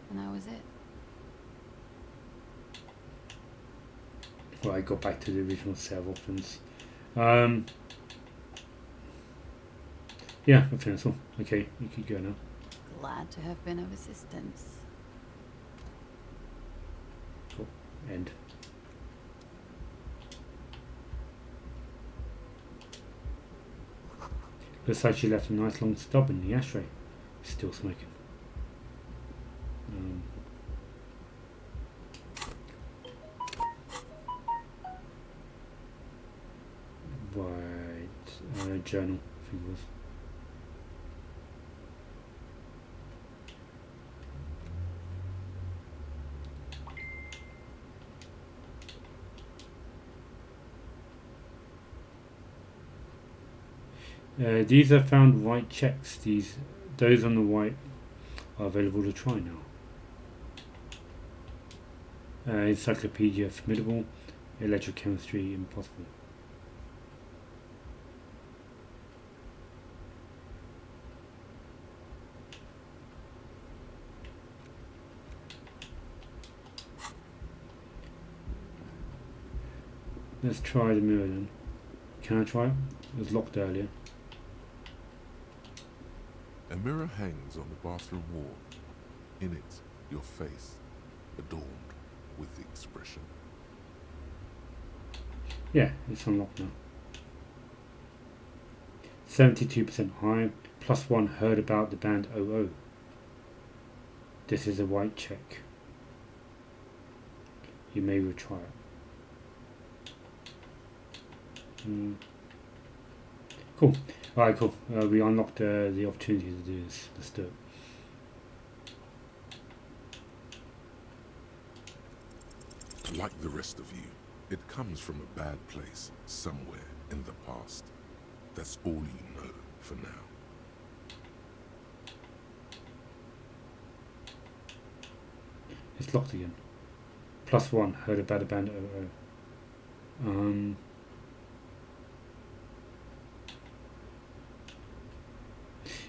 And that was it. Well, I got back to the original set of options. Yeah, I think that's all. Okay, you can go now. Glad to have been of assistance. Cool. End. Looks like she left a nice long stub in the ashtray. Still smoking. Right. Journal, I think it was. These are found white checks. Those on the white are available to try now. Encyclopedia formidable. Electrochemistry impossible. Let's try the mirror then. Can I try it? It was locked earlier. A mirror hangs on the bathroom wall. In it, your face, adorned with the expression. Yeah, it's unlocked now. 72% high. +1 heard about the band OO. This is a white check. You may retry it. Cool. Alright, cool. We unlocked the opportunity to do this. Let's do it. Like the rest of you, it comes from a bad place somewhere in the past. That's all you know for now. It's locked again. +1 heard about a band OO.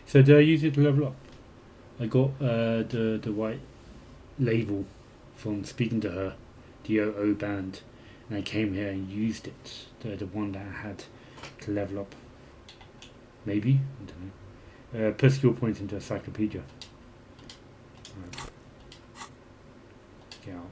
So did I use it to level up? I got the white label from speaking to her, the OO band, and I came here and used it, the one that I had to level up. Maybe? I don't know. Put skill points into encyclopedia. Right. Get out.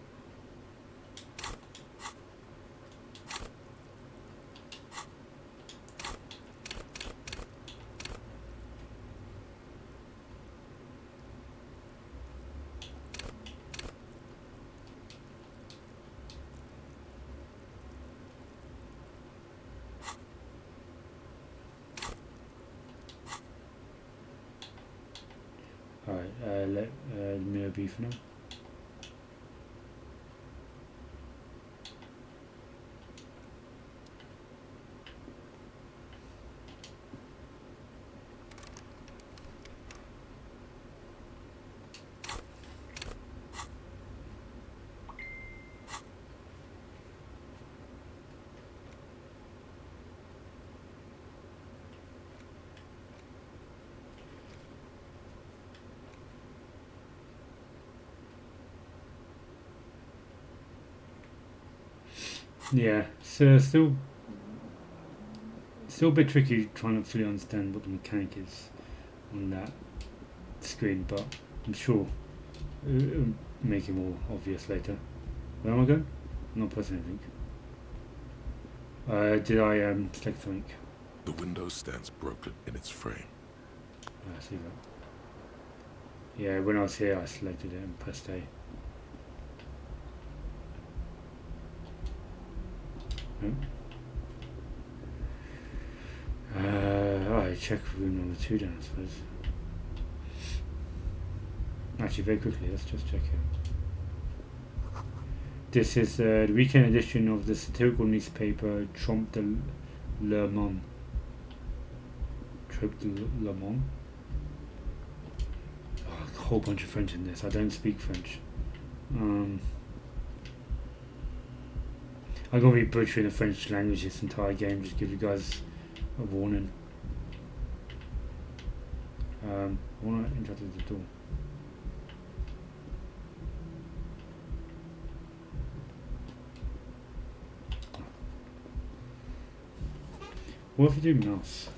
Alright, let mirror be for now. Yeah, so still a bit tricky trying to fully understand what the mechanic is on that screen, but I'm sure it'll make it more obvious later. Where am I going? I'm not pressing anything. Did I select something? The window stands broken in its frame. I see that. Yeah, when I was here I selected it and pressed A. Alright, check room number 2 then, I suppose. Actually, very quickly, let's just check here. This is the weekend edition of the satirical newspaper Trompe de Le Monde. Trompe de Le Monde? Oh, a whole bunch of French in this. I don't speak French. I'm going to be butchering the French language this entire game, just give you guys a warning. I want to enter the door. What if you do mouse?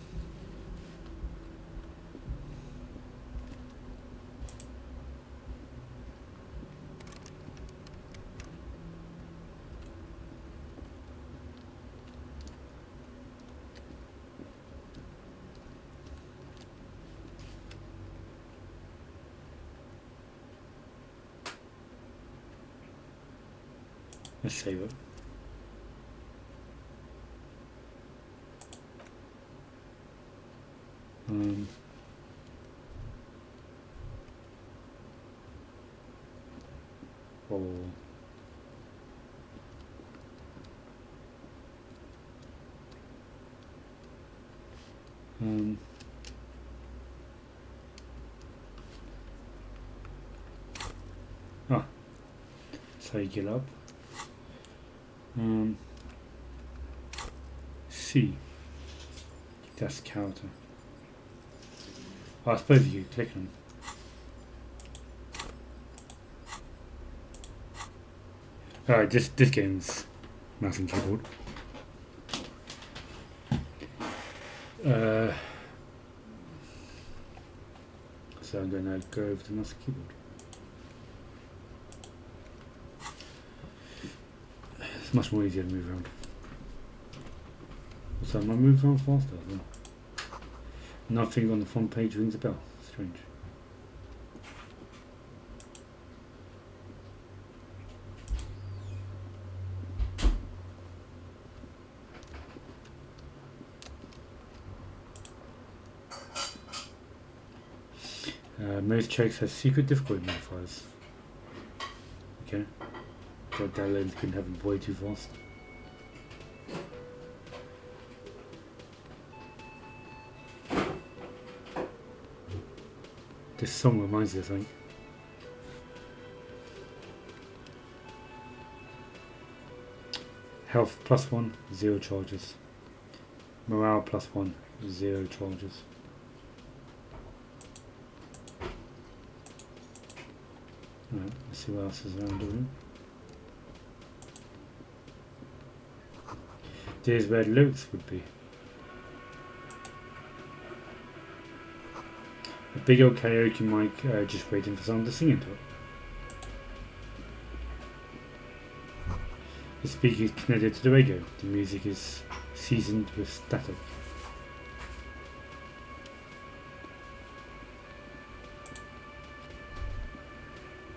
Let's save it. Oh. Ah, cycle up. C. That's counter. Oh, I suppose you could click on. Alright, this game's mouse and keyboard. So I'm gonna go over to mouse and keyboard. It's much more easier to move around. So am I moving around faster as well? Nothing on the front page rings a bell. Strange. Most checks have secret difficulty modifiers. Okay. God, downloads couldn't have them way too fast. This song reminds me of something. Health +1, 0 charges. Morale +1, 0 charges. Alright, let's see what else is around the room. There's where lyrics would be. A big old karaoke mic, just waiting for someone to sing into it. The speaker is connected to the radio. The music is seasoned with static.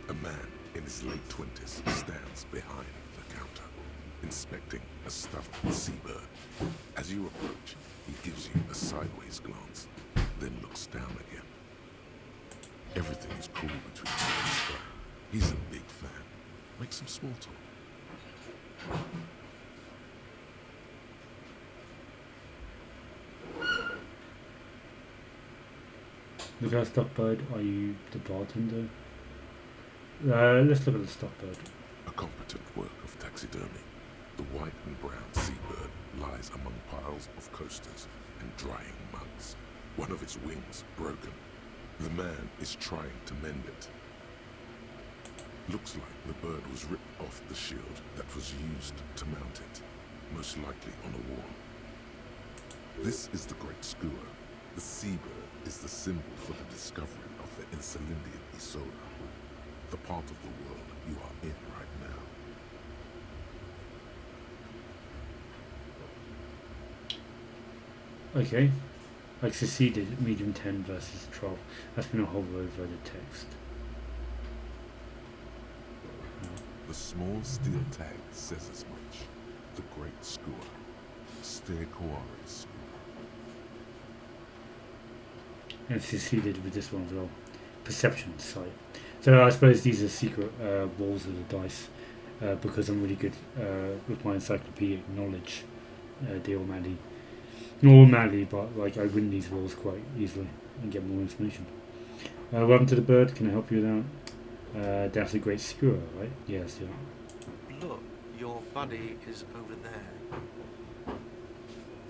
A man in his late 20s stands behind the counter, inspecting a stuffed seabird. As you approach, he gives you a sideways glance, then looks down again. Everything is cool between you and this guy. He's a big fan. Make some small talk. Look at the stuffed bird. Are you the bartender? Let's look at the stuffed bird. A competent work of taxidermy. The white and brown seabird lies among piles of coasters and drying mugs. One of its wings broken. The man is trying to mend it. Looks like the bird was ripped off the shield that was used to mount it, most likely on a wall. This is the Great Skua. The seabird is the symbol for the discovery of the Insulindian Isola, the part of the world you are in right now. Okay. I succeeded. Medium 10 versus 12. That's going to hover over the text. The small steel tag says as much. The Great Skua. Steer Koare Skua. And succeeded with this one as well. Perception sight. So I suppose these are secret walls of the dice, because I'm really good with my encyclopedic knowledge. Normally, but like I win these walls quite easily and get more information. Welcome to the bird. Can I help you with that? That's a great skewer, right? Yes, yeah. Look, your buddy is over there.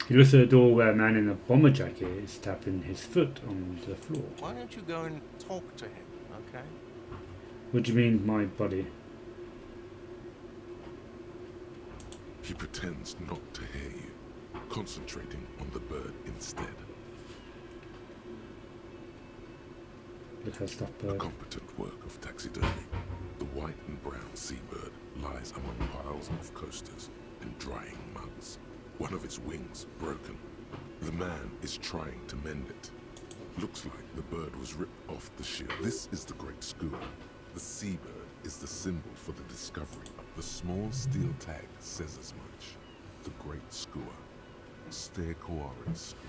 He looks at the door where a man in a bomber jacket is tapping his foot on the floor. Why don't you go and talk to him, okay? What do you mean, my buddy? He pretends not to hear you, concentrating on the bird instead. Look at stuff A bird. competent work of taxidermy. The white and brown seabird lies among piles of coasters and drying mugs. One of its wings broken. The man is trying to mend it. Looks like the bird was ripped off the shield. This is the Great Skua. The seabird is the symbol for the discovery. The small steel tag says as much. The Great Skua. Steer Koare Skua.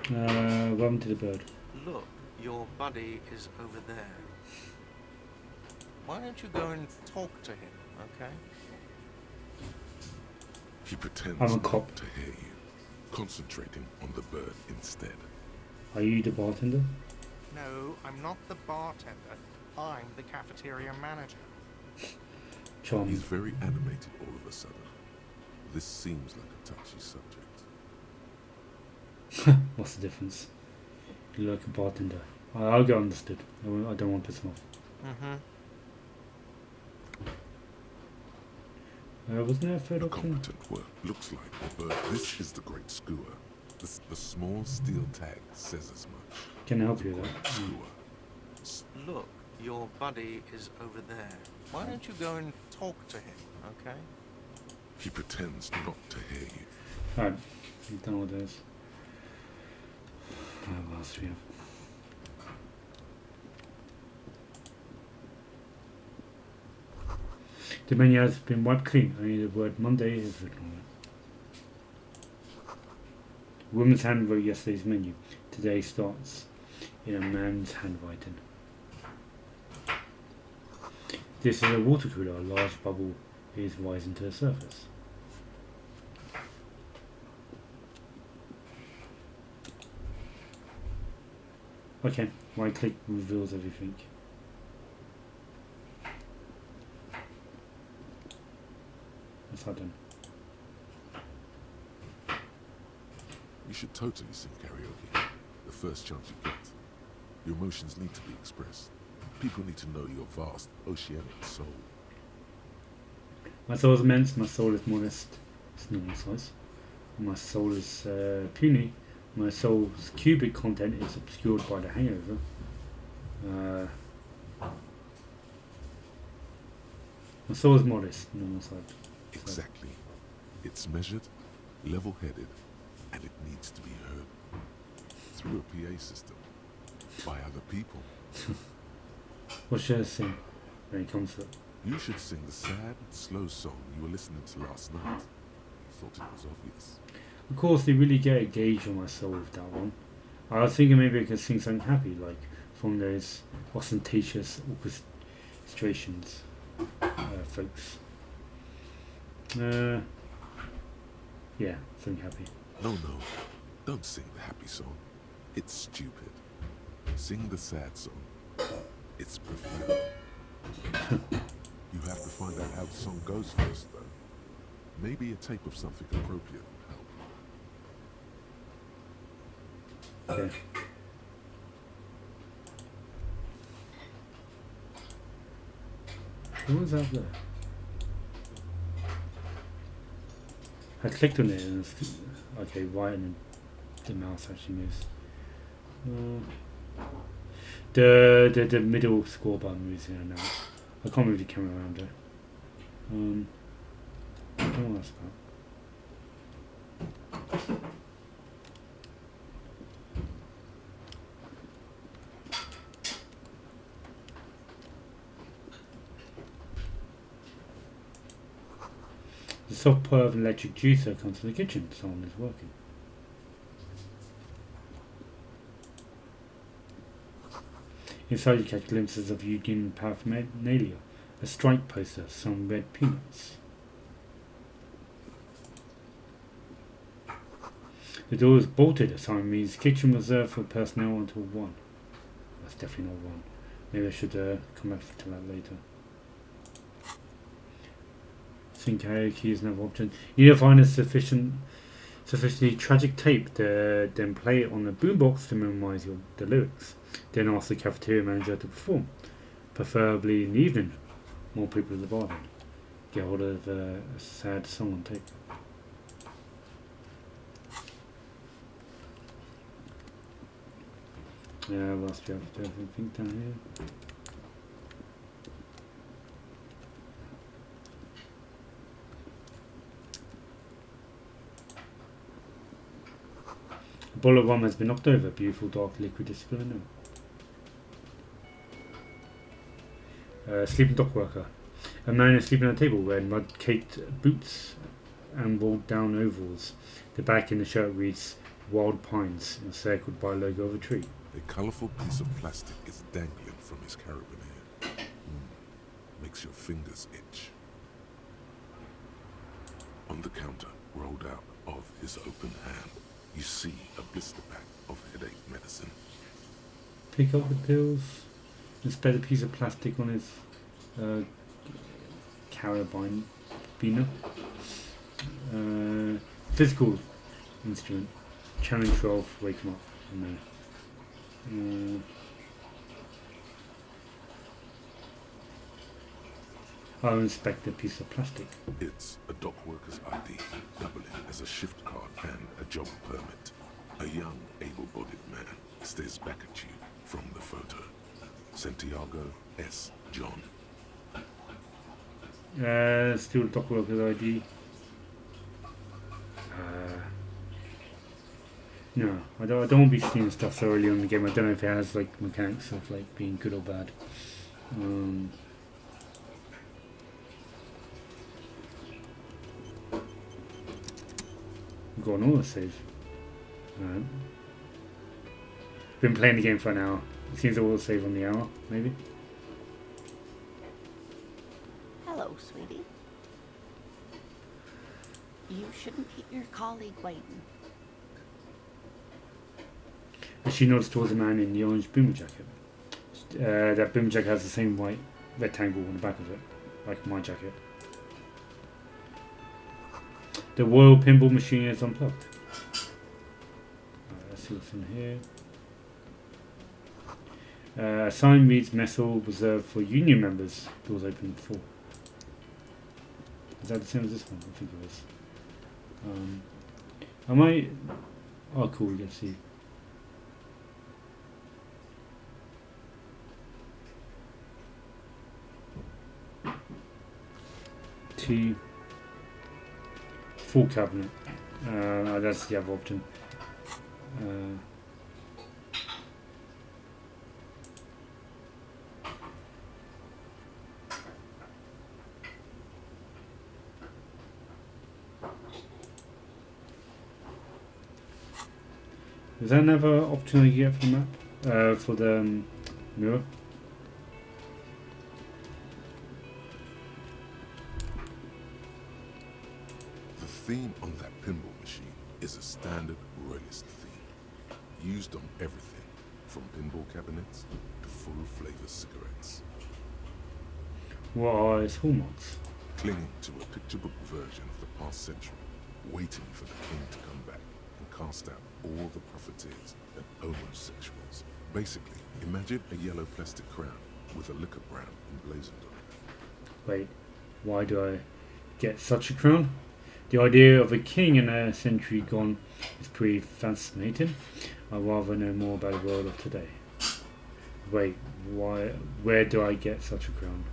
Welcome to the bird. Look, your buddy is over there. Why don't you go and talk to him, okay? He pretends I'm a not cop. to hear you, concentrating on the bird instead. Are you the bartender? No, I'm not the bartender. I'm the cafeteria manager. Charming. He's very animated all of a sudden. This seems like a touchy subject. What's the difference? You like a bartender. I'll get understood. I don't want to piss him off. Wasn't there a third A option? competent word. Looks like the bird. This is the great skewer. The small steel tag says as much. Can I help The you with great that? skewer. Look, your buddy is over there. Why don't you go and talk to him, okay? He pretends not to hear you. Alright, you've done all those. What else do we have? The menu has been wiped clean. Only the word Monday is written on it. Woman's hand wrote yesterday's menu. Today starts in a man's handwriting. This is a water cooler. A large bubble is rising to the surface. Okay, right click reveals everything. What's that done? You should totally sing karaoke. The first chance you get. Your emotions need to be expressed. People need to know your vast, oceanic soul. My soul is immense, my soul is modest, it's normal size. My soul is puny, my soul's cubic content is obscured by the hangover. My soul is modest, normal size. Exactly. It's measured, level-headed, and it needs to be heard. Through a PA system. By other people. What should I sing when it comes to it? You should sing the sad, slow song you were listening to last night. Thought it was obvious. Of course, they really get a gauge on my soul with that one. I was thinking maybe I could sing something happy, like from those ostentatious orchestrations, folks. Yeah, something happy. No, don't sing the happy song. It's stupid. Sing the sad song. It's profound. You have to find out how the song goes first, though. Maybe a tape of something appropriate would help. Okay. What was that there? I clicked on it and it's, okay, right, and the mouse actually moves. The middle scroll button moves in and out. I can't move the camera around there. I don't know what that's about. The soft purr of an electric juicer comes to the kitchen. Someone is working. Inside you catch glimpses of union paraphernalia, a strike poster, some red peanuts. The door is bolted. A sign means kitchen reserved for personnel until 1. That's definitely not 1. Maybe I should come back to that later. Sing karaoke is another option. You need to find a sufficiently tragic tape, then play it on the boombox to memorize the lyrics. Then ask the cafeteria manager to perform, preferably in the evening. More people at the bar then. Get hold of a sad song on tape. Yeah, what else do you have to do? Anything down here? A bottle of rum has been knocked over. Beautiful dark liquid is spilling out. Sleeping dock worker. A man is sleeping on a table wearing mud-caked boots and rolled down overalls. The back in the shirt reads Wild Pines, encircled by a logo of a tree. A colourful piece of plastic is dangling from his carabiner. Makes your fingers itch. On the counter, rolled out of his open hand, you see a blister pack of headache medicine. Pick up the pills and spread a piece of plastic on his carabiner. Physical instrument. Challenge 12, wake him up. No. I'll inspect the piece of plastic. It's a dock worker's ID, doubling as a shift card and a job permit. A young, able-bodied man stares back at you from the photo. Santiago S. John. Still dock worker's ID. No, I don't want to be seeing stuff so early on in the game. I don't know if it has like mechanics of like being good or bad. We've got an autosave. Been playing the game for an hour. It seems to autosave on the hour, maybe. Hello, sweetie. You shouldn't keep your colleague waiting. And she nods towards the man in the orange boomer jacket. That boomer jacket has the same white rectangle on the back of it, like my jacket. The Royal Pinball machine is unplugged. Let's see what's in here. A sign reads Messel reserved for union members. Doors open at 4. Is that the same as this one? I think it is. I might... Oh cool, you can see. T. Full cabinet. That's the other option. Is that another option you get for the map? For the mirror? The theme on that pinball machine is a standard royalist theme, used on everything from pinball cabinets to full-flavor cigarettes. What are its hallmarks? Clinging to a picture book version of the past century, waiting for the king to come back and cast out all the profiteers and homosexuals. Basically, imagine a yellow plastic crown with a liquor brand emblazoned on it. Wait, why do I get such a crown? The idea of a king in a century gone is pretty fascinating. I'd rather know more about the world of today. Wait, why? Where do I get such a crown?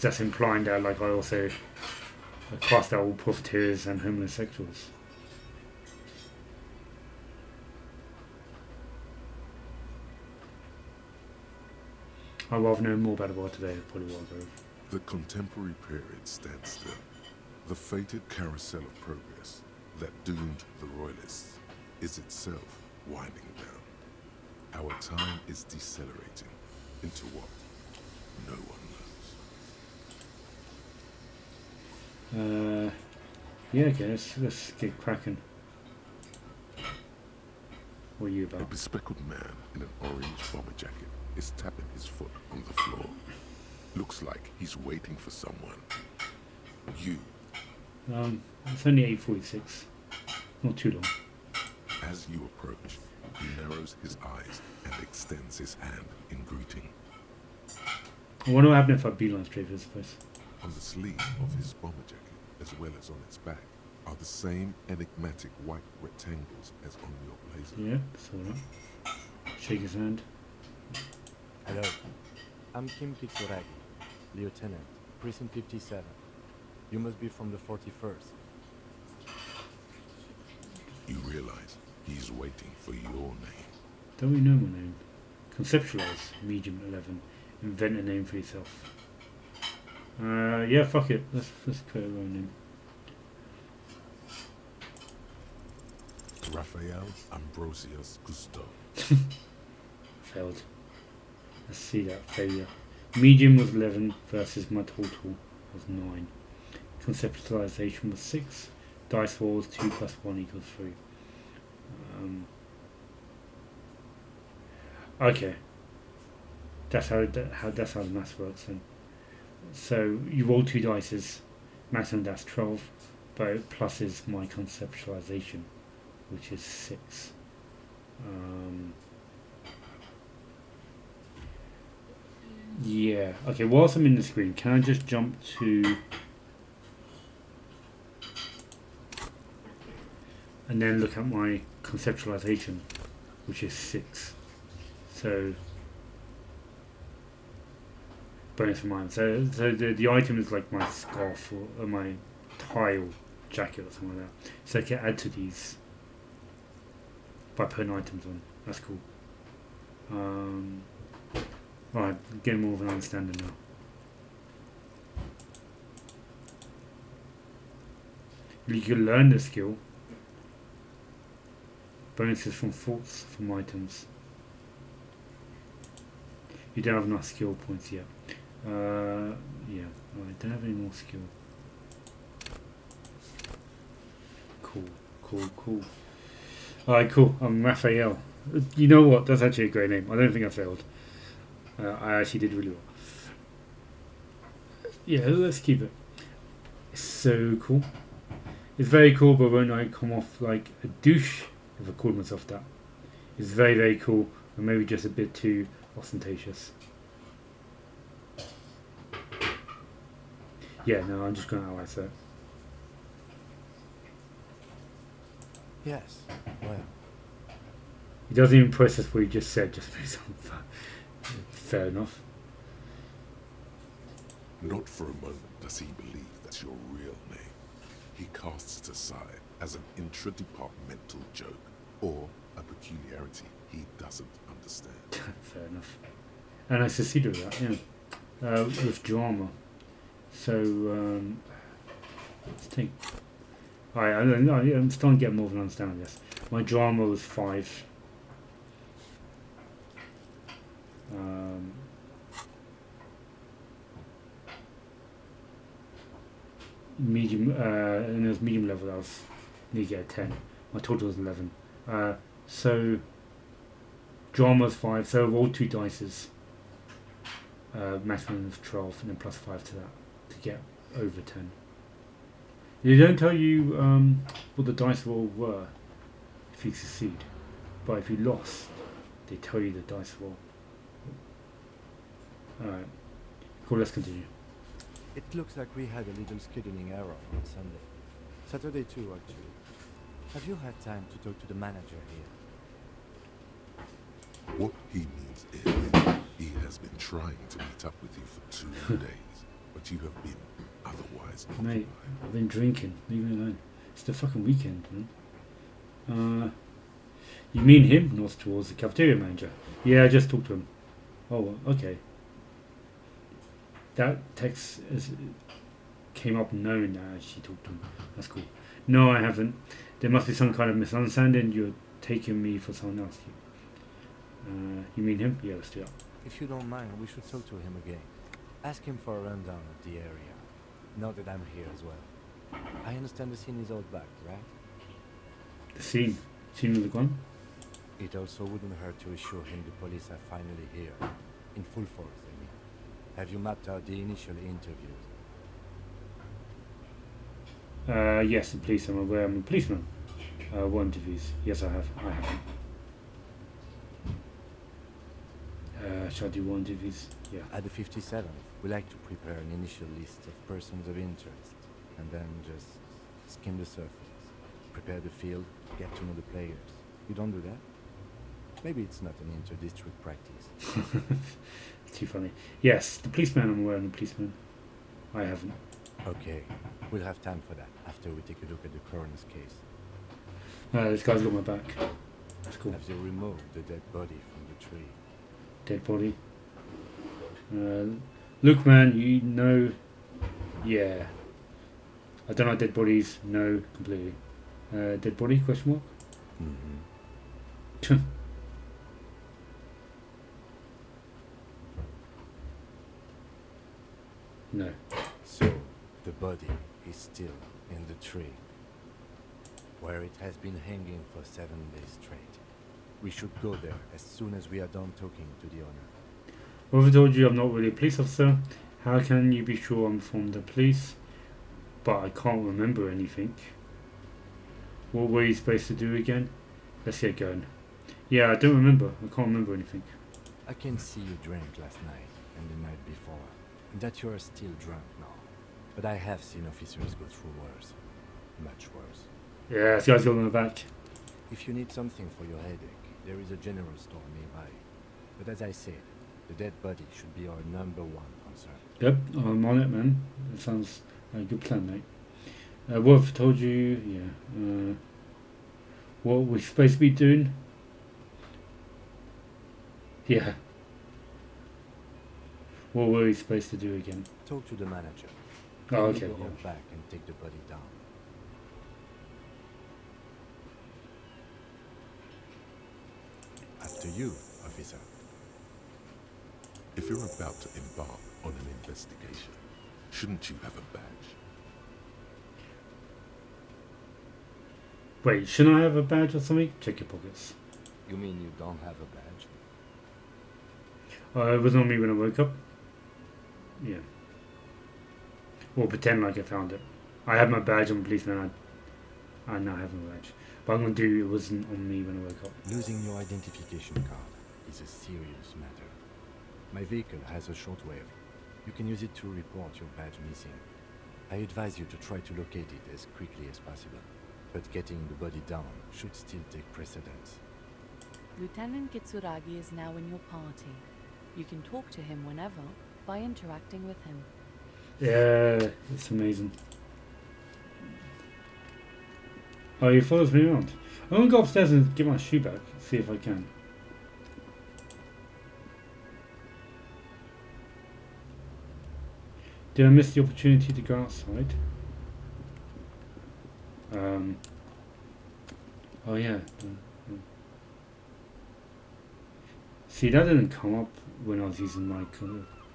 That's implying that like I also cast out all profiteers and homosexuals. I'd rather know more about the world today, probably will go. The contemporary period stands still. The fated carousel of progress that doomed the royalists is itself winding down. Our time is decelerating into what no one knows. Yeah, okay, let's get cracking. What are you A about? bespectacled man in an orange bomber jacket is tapping his foot on the floor. Looks like he's waiting for someone. You. It's only 8:46. Not too long. As you approach, he narrows his eyes and extends his hand in greeting. I wonder what happened if I beeline straight for this place. On the sleeve of his bomber jacket, as well as on its back, are the same enigmatic white rectangles as on your blazer. Yeah, saw that. Shake his hand. Hello, I'm Kim Kitsuragi, Lieutenant, Precinct 57. You must be from the 41st. You realize he's waiting for your name. Don't we know my name? Conceptualize, medium 11. Invent a name for yourself. Yeah, fuck it. Let's create our own name. Raphael Ambrosius Cousteau. Failed. Let's see that failure. Medium was 11 versus my total was 9. Conceptualization was 6. Dice roll was 2 plus 1 equals 3. Okay. That's how the math works then. So you roll 2 dices, maximum that's 12, but plus is my conceptualization, which is 6. Yeah. Okay. Whilst I'm in the screen, can I just jump to and then look at my conceptualization, which is 6. So bonus for mine. So the item is like my scarf or my tie or jacket or something like that. So I can add to these by putting items on. That's cool. Right, getting more of an understanding now. You can learn the skill. Bonuses from faults from items. You don't have enough skill points yet. Yeah, I don't have any more skill. Cool. Alright, cool. I'm Raphael. You know what? That's actually a great name. I don't think I failed. I actually did really well. Yeah, let's keep it. It's so cool. It's very cool, but won't I come off like a douche if I called myself that? It's very, very cool, and maybe just a bit too ostentatious. Yeah, no, I'm just going to outright say it. Yes, well, He doesn't even process what he just said, just based on that. Fair enough. Not for a moment does he believe that's your real name. He casts it aside as an intra-departmental joke or a peculiarity he doesn't understand. Fair enough. And I succeeded with that, yeah. With drama. So, let's take... I'm starting to get more of an understanding of this. My drama was 5. Medium, and it was medium level, I was need to get a 10. My total was 11. So drama was 5, so I rolled 2 dices. Maximum of 12 and then plus 5 to that to get over 10. They don't tell you what the dice roll were if you succeed, but if you lost, they tell you the dice roll. Alright, cool, let's continue. it looks like we had a little scheduling error on Sunday. Saturday too, actually. Have you had time to talk to the manager here? What he means is he has been trying to meet up with you for 2 days, but you have been otherwise Mate, I've been drinking, leave me alone. It's the fucking weekend, man. You mean him? North towards the cafeteria manager. Yeah, I just talked to him. Oh, okay. That text came up knowing that I actually talked to him. That's cool. No, I haven't. There must be some kind of misunderstanding. You're taking me for someone else. You mean him? Yeah, let's do that. If you don't mind, we should talk to him again. Ask him for a rundown of the area. Now that I'm here as well. I understand the scene is all back, right? The scene? Scene with the gun? It also wouldn't hurt to assure him the police are finally here. In full force, I mean. Have you mapped out the initial interviews? Yes, the police. I'm aware I'm a policeman. What interviews? Yes, I have. I have. Shall I do one interviews? Yeah. At the 57th, we like to prepare an initial list of persons of interest, and then just skim the surface. Prepare the field, get to know the players. You don't do that? Maybe it's not an inter-district practice. Too funny. Yes, the policeman, I'm aware I'm a policeman. I haven't. Okay, we'll have time for that after we take a look at the coroner's case. This guy's got my back. That's cool. Have you removed the dead body from the tree? Dead body. Look, man, you know. Yeah. I don't like dead bodies. No, completely. Dead body? Question mark. Mm-hmm. No. So, the body is still in the tree, where it has been hanging for 7 days straight. We should go there as soon as we are done talking to the owner. Well, I've told you I'm not really a police officer. How can you be sure I'm from the police? But I can't remember anything. What were you supposed to do again? Let's get going. Yeah, I don't remember. I can't remember anything. I can see you drank last night and the night before, and that you are still drunk now. But I have seen officers go through worse. Much worse. Yeah, this guy's got on the back. If you need something for your headache, there is a general store nearby. But as I said, the dead body should be our #1 concern. Yep, I'm on it, man. It sounds like a good plan, mate. What I've told you, yeah. What we're supposed to be doing? Yeah. What were we supposed to do again? Talk to the manager. Oh, Then okay. you go Yeah. out back and take the body down. After you, officer. If you're about to embark on an investigation, shouldn't you have a badge? Wait, shouldn't I have a badge or something? Check your pockets. You mean you don't have a badge? It was on me when I woke up. Yeah. Or pretend like I found it. I had my badge on policeman. I now have my badge. But I'm going to do it wasn't on me when I woke up. Losing your identification card is a serious matter. My vehicle has a shortwave. You can use it to report your badge missing. I advise you to try to locate it as quickly as possible. But getting the body down should still take precedence. Lieutenant Kitsuragi is now in your party. You can talk to him whenever by interacting with him. Yeah, it's amazing. Oh, he follows me around. I'm going to go upstairs and get my shoe back. See if I can. Did I miss the opportunity to go outside? Oh yeah. See, that didn't come up when I was using my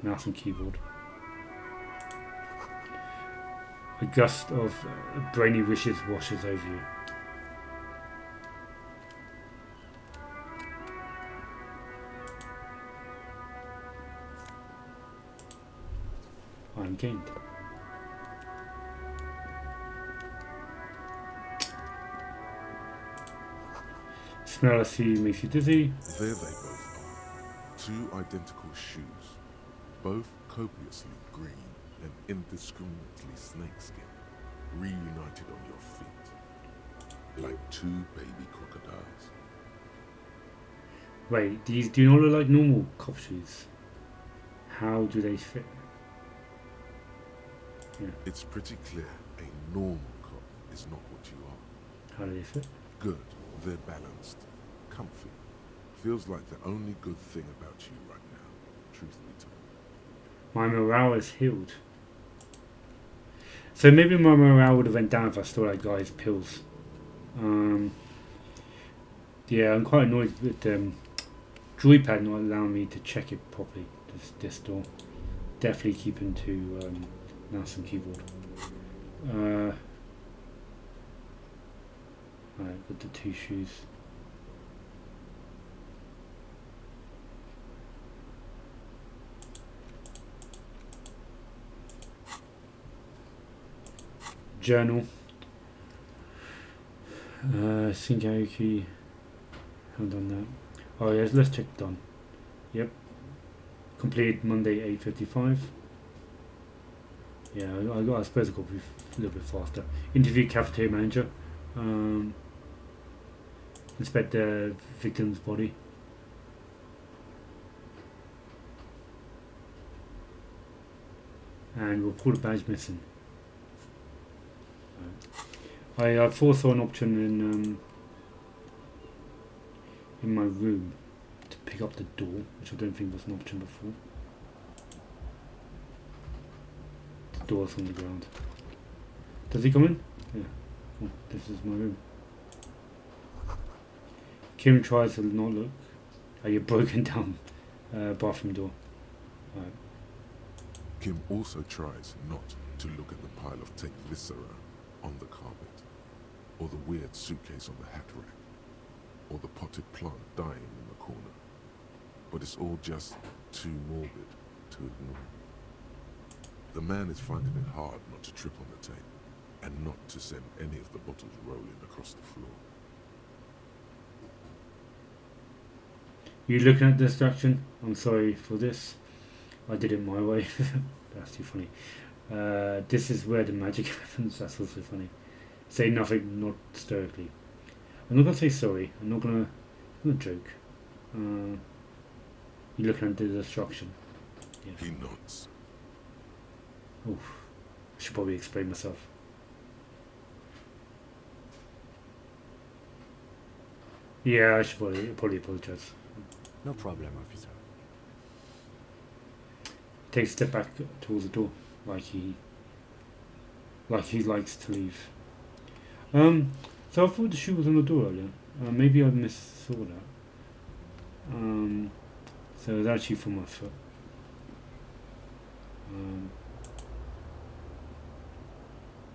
mouse and keyboard. A gust of brainy wishes washes over you. I'm gained. Smell I see makes you dizzy. There they both are. 2 identical shoes, both copiously green and indiscriminately snakeskin, reunited on your feet, like 2 baby crocodiles. Wait, these do not look like normal cop shoes. How do they fit? Yeah. It's pretty clear a normal cop is not what you are. How do they fit? Good, they're balanced, comfy. Feels like the only good thing about you right now, truth be told. My morale is healed. So maybe my morale would have went down if I stole that guy's pills. Yeah, I'm quite annoyed with joypad not allowing me to check it properly. This door. Definitely keeping to mouse and keyboard. Alright, got the 2 shoes. Journal. Shinkaiki. Haven't done that. Oh yes, let's check done. Yep. Completed Monday 8:55. Yeah, I suppose I could be a little bit faster. Interview cafeteria manager. Inspect the victim's body. And report a badge missing. I foresaw an option in my room to pick up the door, which I don't think was an option before. The door's on the ground. Does he come in? Yeah. Cool. This is my room. Kim tries to not look at your broken down bathroom door. Right. Kim also tries not to look at the pile of tape viscera on the carpet, or the weird suitcase on the hat rack, or the potted plant dying in the corner. But it's all just too morbid to ignore. The man is finding it hard not to trip on the tape, and not to send any of the bottles rolling across the floor. You looking at the distraction? I'm sorry for this. I did it my way. That's too funny. This is where the magic happens. That's also funny. Say nothing, not hysterically. I'm not gonna say sorry. I'm not gonna joke. You're looking at the destruction. Yeah. He nods. Oof. I should probably explain myself. Yeah, I should probably apologise. No problem, officer. Takes a step back towards the door, like he likes to leave. So I thought the shoe was on the door earlier. Maybe I missaw that. So it was actually from my foot.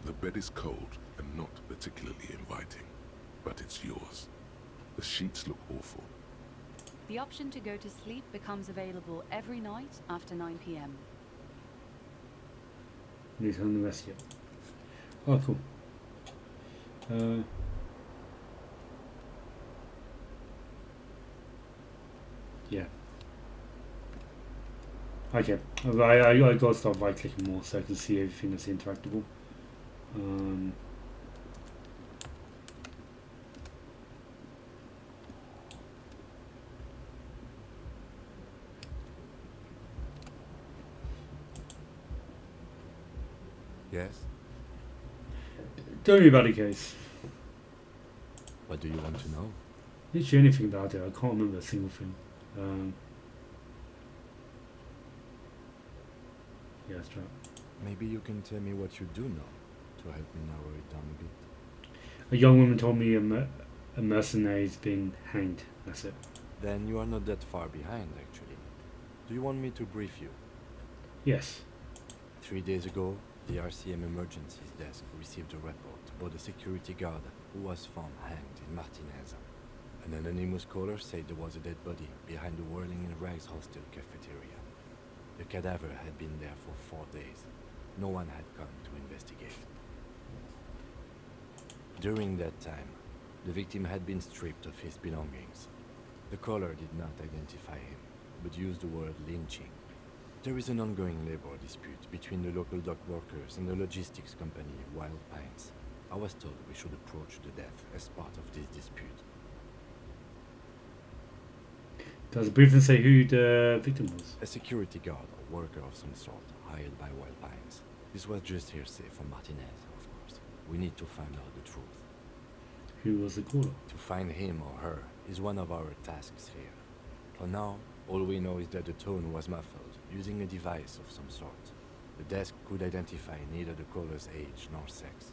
The bed is cold and not particularly inviting, but it's yours. The sheets look awful. The option to go to sleep becomes available every night after 9 p.m. Need to on the rest yet. Oh, cool. Yeah. Okay. I gotta start right clicking more so I can see everything that's interactable. Yes? Tell me about the case. What do you want to know? Literally anything about it. I can't remember a single thing. Yeah, that's right. Maybe you can tell me what you do know to help me narrow it down a bit. A young woman told me a mercenary's been hanged. That's it. Then you are not that far behind, actually. Do you want me to brief you? Yes. 3 days ago, the RCM emergencies desk received a report about a security guard who was found hanged in Martinez. An anonymous caller said there was a dead body behind the Whirling in Rags hostel cafeteria. The cadaver had been there for 4 days. No one had come to investigate. During that time, the victim had been stripped of his belongings. The caller did not identify him, but used the word lynching. There is an ongoing labor dispute between the local dock workers and the logistics company Wild Pines. I was told we should approach the death as part of this dispute. Does the briefing say who the victim was? A security guard or worker of some sort, hired by Wild Pines. This was just hearsay from Martinez, of course. We need to find out the truth. Who was the caller? To find him or her is one of our tasks here. For now, all we know is that the tone was muffled, using a device of some sort. The desk could identify neither the caller's age nor sex.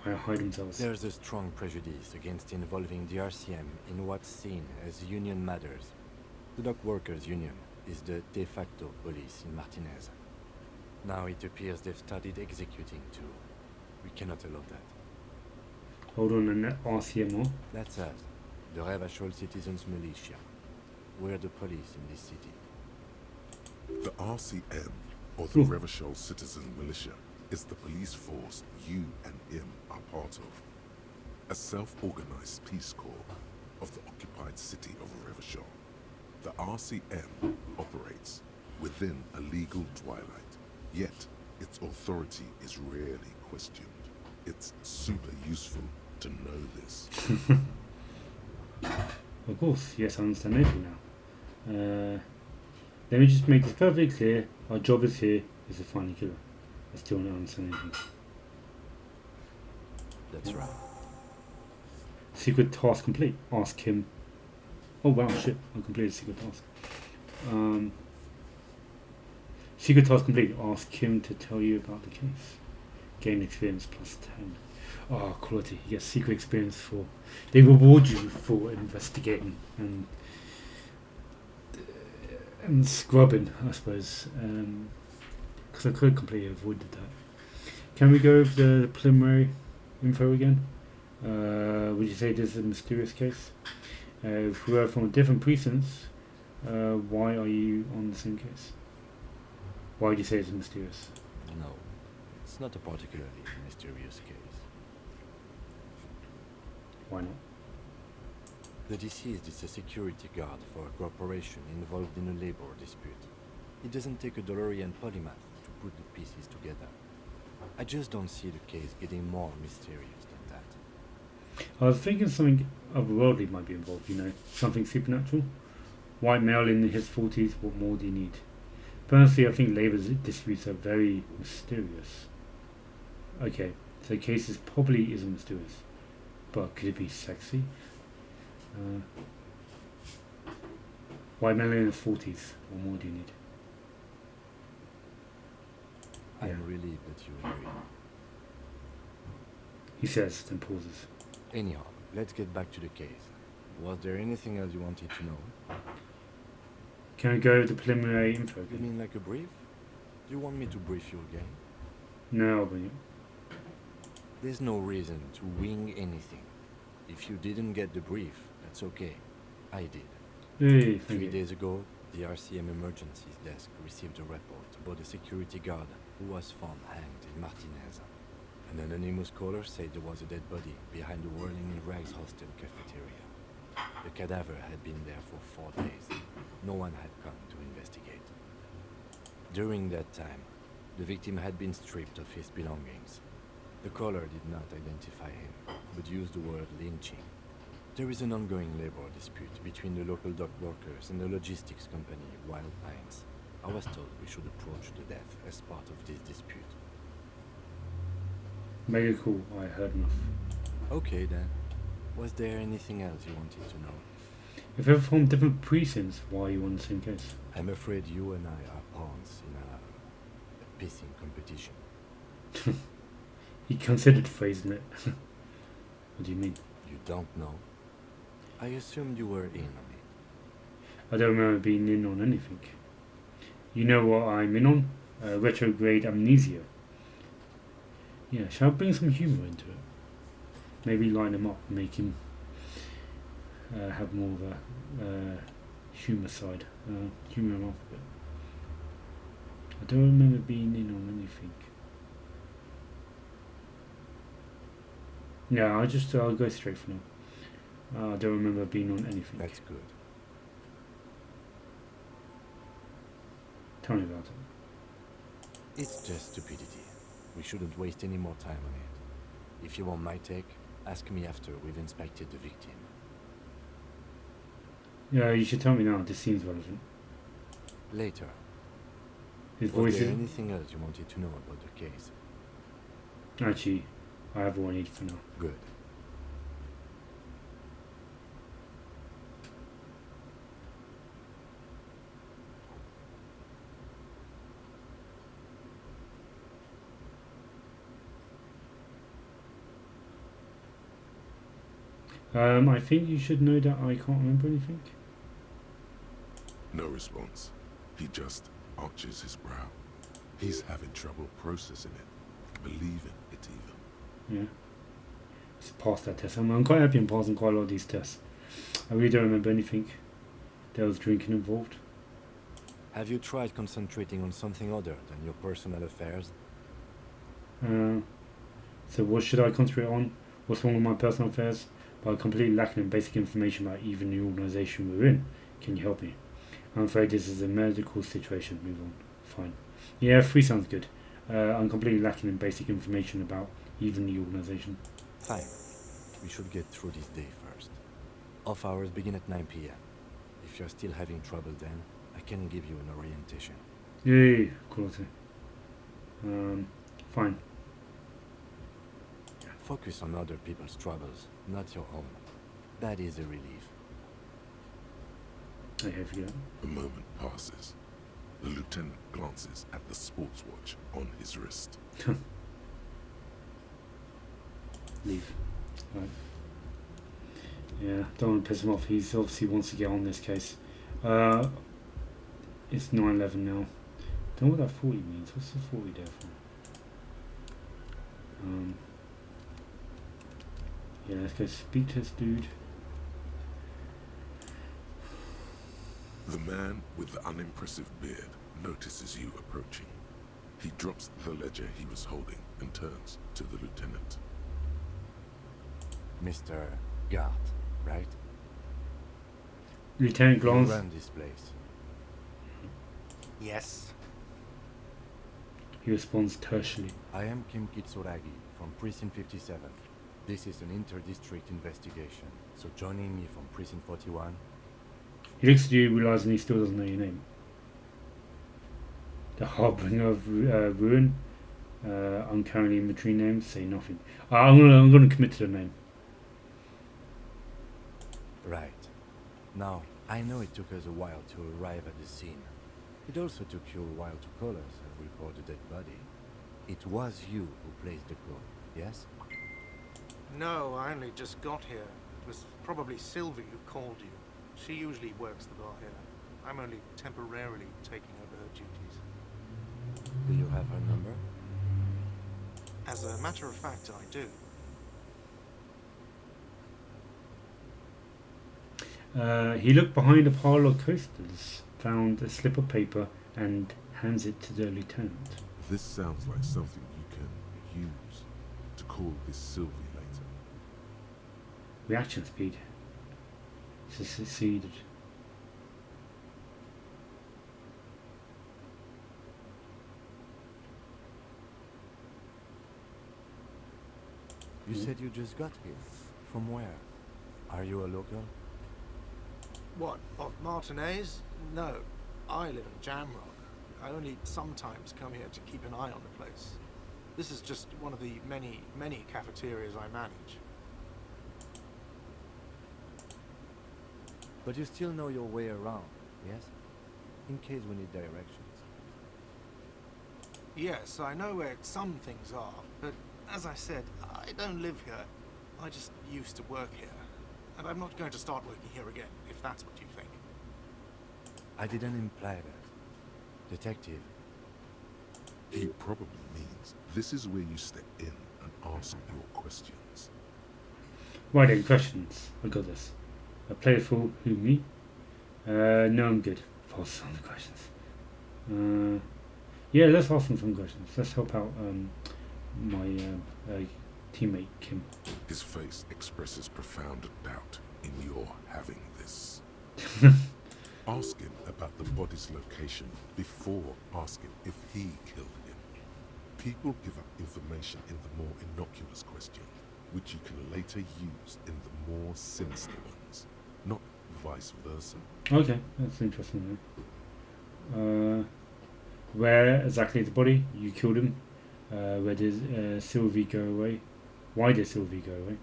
Why hide themselves? There's a strong prejudice against involving the RCM in what's seen as union matters. The dock workers' union is the de facto police in Martinez. Now it appears they've started executing too. We cannot allow that. Hold on, and RCMO? That's us, the Revachol Citizens Militia. We're the police in this city. The RCM, or the Revachol Citizen Militia, is the police force you and him are part of. A self-organized peace corps of the occupied city of Revachol. The RCM operates within a legal twilight, yet its authority is rarely questioned. It's super useful to know this. Of course, yes, I understand everything now. Let me just make this perfectly clear. Our job is here is to find the killer. I still don't understand anything. That's right. Secret task complete. Ask him. Oh wow, shit! I completed secret task. Secret task complete. Ask him to tell you about the case. Gain experience plus 10. Oh, quality. Yes, secret experience for. They reward you for investigating and scrubbing, I suppose. because I could have completely avoided that. Can we go over the preliminary info again? Would you say this is a mysterious case? If we are from different precincts, why are you on the same case? Why would you say it's mysterious? No, it's not a particularly mysterious case. Why not? The deceased is a security guard for a corporation involved in a labor dispute. It doesn't take a DeLorean polymath to put the pieces together. I just don't see the case getting more mysterious than that. I was thinking something otherworldly might be involved, you know, something supernatural. White male in his 40s, what more do you need? Personally, I think labor disputes are very mysterious. Okay, so cases probably isn't mysterious, but could it be sexy? White male in his 40s, what more do you need? I'm relieved that you agree. He says, then pauses. Anyhow, let's get back to the case. Was there anything else you wanted to know? Can I go to the preliminary info You again? mean like a brief? Do you want me to brief you again? No, I'll bring it. There's no reason to wing anything. If you didn't get the brief, that's okay. I did. Hey, thank 3 you. days ago, the RCM emergencies desk received a report about a security guard who was found hanged in Martinez. An anonymous caller said there was a dead body behind the Whirling in Rags hostel cafeteria. The cadaver had been there for 4 days. No one had come to investigate. During that time, the victim had been stripped of his belongings. The caller did not identify him, but used the word lynching. There is an ongoing labor dispute between the local dock workers and the logistics company Wild Pines. I was told we should approach the death as part of this dispute. Mega cool, I heard enough. Okay then. Was there anything else you wanted to know? If we're from different precincts, why are you on the same case? I'm afraid you and I are pawns in a pissing competition. He considered phrasing it. What do you mean? You don't know? I assumed you were in on it. I don't remember being in on anything. You know what I'm in on? Retrograde amnesia. Yeah, shall I bring some humour into it? Maybe line him up, make him have more of a humour side. Humour him off a bit. I don't remember being in on anything. Yeah, I'll go straight for now. I don't remember being on anything. That's good. Tell me about it. It's just stupidity. We shouldn't waste any more time on it. If you want my take, ask me after we've inspected the victim. Yeah, you should tell me now. This seems relevant. Later. His Was voice there is... anything else you wanted to know about the case? Actually, I have all I need for now. Good. I think you should know that I can't remember anything. No response. He just arches his brow. He's having trouble processing it, believing it even. Yeah. Just passed that test. I'm quite happy I'm passing quite a lot of these tests. I really don't remember anything. There was drinking involved. Have you tried concentrating on something other than your personal affairs? So what should I concentrate on? What's wrong with my personal affairs? But I'm completely lacking in basic information about even the organisation we're in. Can you help me? I'm afraid this is a medical situation. Move on. Fine. Yeah, 3 sounds good. I'm completely lacking in basic information about even the organisation. Fine. We should get through this day first. Off hours begin at 9 p.m. If you're still having trouble then, I can give you an orientation. Yay, quality. Fine. Focus on other people's troubles, not your own. That is a relief. I have you. A moment passes. The lieutenant glances at the sports watch on his wrist. Leave. Right. Yeah, don't want to piss him off. He obviously wants to get on this case. It's 9:11 now. Don't know what that 40 means. What's the 40 there for? Yeah, let's go speak to this dude. The man with the unimpressive beard notices you approaching. He drops the ledger he was holding and turns to the lieutenant. Mr. Gart, right? Lieutenant You Glance. run this place. Yes. He responds tertially. I am Kim Kitsuragi from Precinct 57. This is an inter-district investigation, so joining me from Precinct 41. He looks at you, realizing he still doesn't know your name. The Harbinger of Ruin. I'm currently in between names. Say nothing. I'm gonna commit to the name. Right. Now, I know it took us a while to arrive at the scene. It also took you a while to call us and report the dead body. It was you who placed the call, yes? No, I only just got here. It was probably Sylvie who called you. She usually works the bar here. I'm only temporarily taking over her duties. Do you have her number? As a matter of fact, I do. He looked behind a pile of coasters, found a slip of paper, and hands it to the lieutenant. This sounds like something you can use to call this Sylvie later. Reaction speed. Succeeded. You said you just got here. From where? Are you a local? What, of Martinez? No, I live in Jamrock. I only sometimes come here to keep an eye on the place. This is just one of the many, many cafeterias I manage. But you still know your way around, yes? In case we need directions. Yes, I know where some things are, but as I said, I don't live here. I just used to work here. And I'm not going to start working here again, if that's what you think. I didn't imply that. Detective. He probably means this is where you step in and ask your questions. Right then, questions. I got this. A player fool, who, me? No, I'm good. Pass on the questions. Yeah, let's ask him some questions. Let's help out my teammate, Kim. His face expresses profound doubt in your having this. Ask him about the body's location before asking if he killed him. People give up information in the more innocuous questions, which you can later use in the more sinister ones, not vice versa. Okay, that's interesting. Where exactly is the body? You killed him. Where did Sylvie go away? Why did Sylvie go away?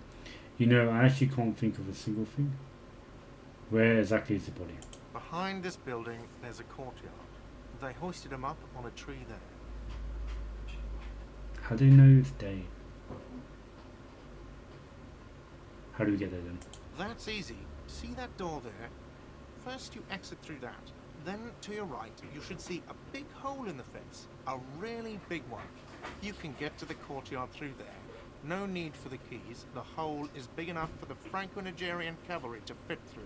You know, I actually can't think of a single thing. Where exactly is the body? Behind this building, there's a courtyard. They hoisted him up on a tree there. How do you know it's day? How do we get there then? That's easy. See that door there? First you exit through that. Then to your right, you should see a big hole in the fence. A really big one. You can get to the courtyard through there. No need for the keys. The hole is big enough for the Franco-Nigerian cavalry to fit through.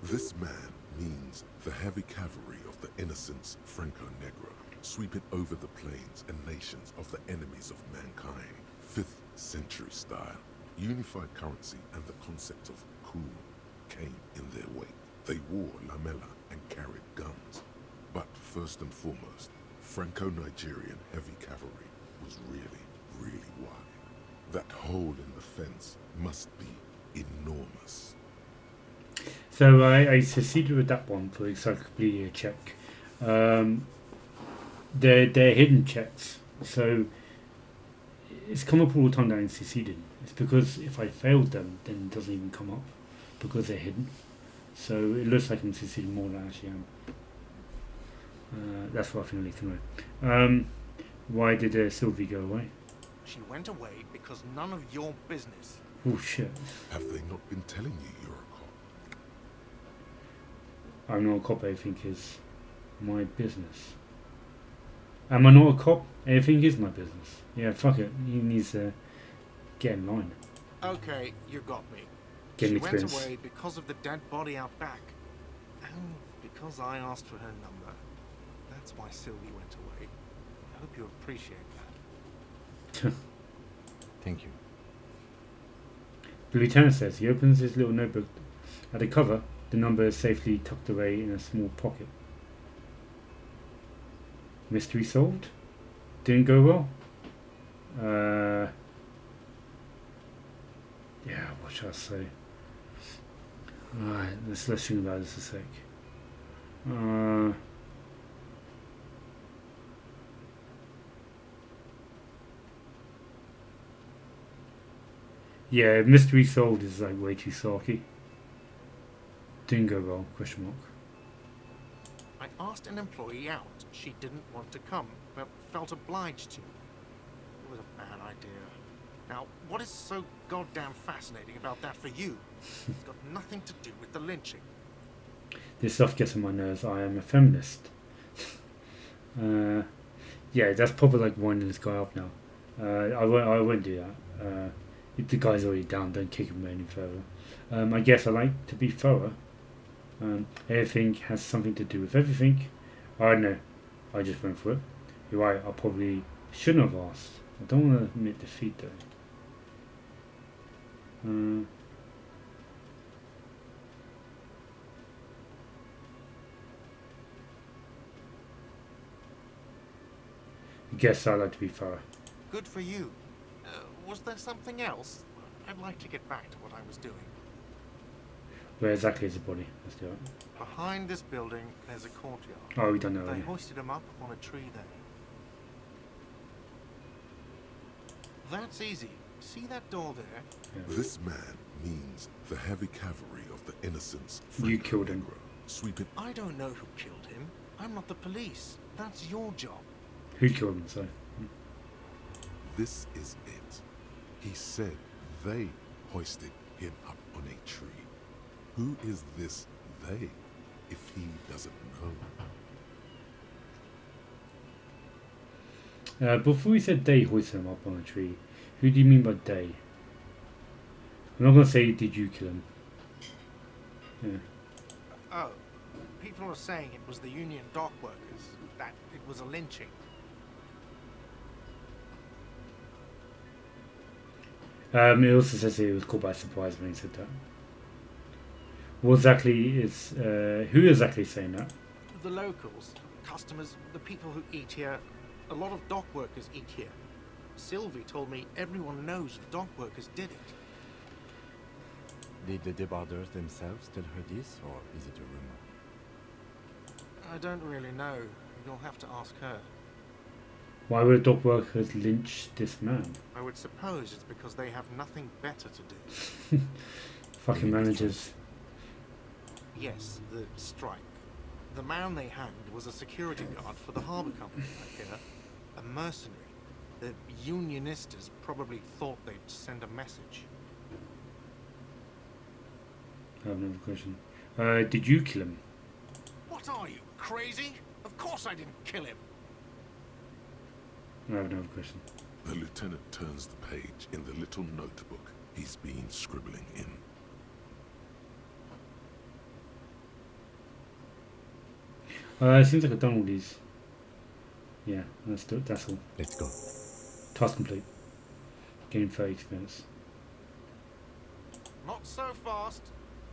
This man means the heavy cavalry of the innocents Franco-Negro, sweeping over the plains and nations of the enemies of mankind. 5th century style. Unified currency and the concept of coup came in their wake. They wore lamella and carried guns. But first and foremost, Franco-Nigerian heavy cavalry was really, really wide. That hole in the fence must be enormous. So I succeeded with that one for encyclopedia check. They're hidden checks, so it's come up all the time that I succeeded. It's because if I failed them, then it doesn't even come up because they're hidden. So it looks like I'm succeeding more than I actually am. That's what I think I need to know. Why did Sylvie go away? She went away because none of your business. Oh shit. Have they not been telling you you're a cop? I'm not a cop, I think is my business. Am I not a cop? Everything is my business. Yeah, fuck it. He needs to get in line. Okay, you got me. Get an She went experience. away because of the dead body out back. And because I asked for her number. That's why Sylvie went away. I hope you appreciate that. Thank you. The lieutenant says he opens his little notebook. At the cover, the number is safely tucked away in a small pocket. Mystery solved? Didn't go well? Yeah, what should I say? Alright, let's think about this a sec. Yeah, mystery solved is like way too sarky. Didn't go well, question mark. I asked an employee out. She didn't want to come, but felt obliged to. It was a bad idea. Now, what is so goddamn fascinating about that for you? It's got nothing to do with the lynching. This stuff gets on my nerves. I am a feminist. Yeah, that's probably like winding this guy up now. I won't do that. If the guy's already down, don't kick him any further. I guess I like to be thorough. Everything has something to do with everything. I don't know. I just went for it. You're right, I probably shouldn't have asked. I don't want to admit defeat though. I guess I like to be thorough. Good for you. Was there something else? I'd like to get back to what I was doing. Where exactly is the body? Let's do it. Behind this building, there's a courtyard. Oh, we don't know. They Yeah. hoisted him up on a tree there. That's easy. See that door there? Yeah. This man means the heavy cavalry of the innocents. You killed him. Sweep it. I don't know who killed him. I'm not the police. That's your job. Who killed him? So. This is it. He said they hoisted him up on a tree. Who is this they, if he doesn't know? Before we said they hoisted him up on a tree, who do you mean by they? I'm not going to say did you kill him. Yeah. Oh, people are saying it was the union dock workers, that it was a lynching. It also says he was caught by surprise when he said that. What exactly is who exactly is saying that? The locals, customers, the people who eat here, a lot of dock workers eat here. Sylvie told me everyone knows dock workers did it. Did the debarders themselves tell her this, or is it a rumor? I don't really know. You'll have to ask her. Why would dock workers lynch this man? I would suppose it's because they have nothing better to do. Fucking managers. Yes, the strike. The man they hanged was a security guard for the harbour company, I hear. A mercenary. The unionistas probably thought they'd send a message. I have another question. Did you kill him? What are you, crazy? Of course I didn't kill him. I have another question. The lieutenant turns the page in the little notebook he's been scribbling in. It seems like I've done all these. Yeah, that's all. Let's go. Task complete. Gain 30 experience. Not so fast.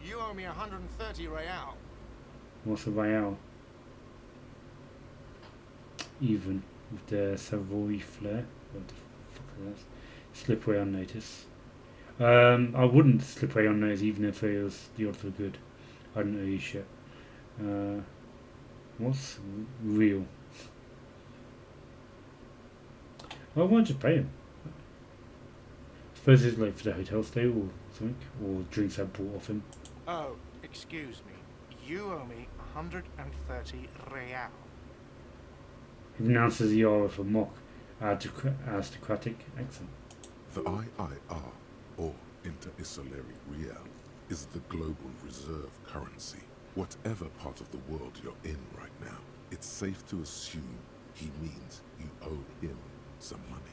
You owe me 130 real. What's the Royale? Even with the Savoy flare. What the fuck is that? Slip away unnoticed. I wouldn't slip away unnoticed even if it was the odds were good. I don't know you shit. What's real? I won't just pay him. I suppose it's like for the hotel stay or something, or drinks I bought off him. Oh, excuse me. You owe me 130 real. He pronounces the R with a mock aristocratic accent. The IIR, or Inter-Isolary Real, is the global reserve currency. Whatever part of the world you're in right now, it's safe to assume He means you owe him some money.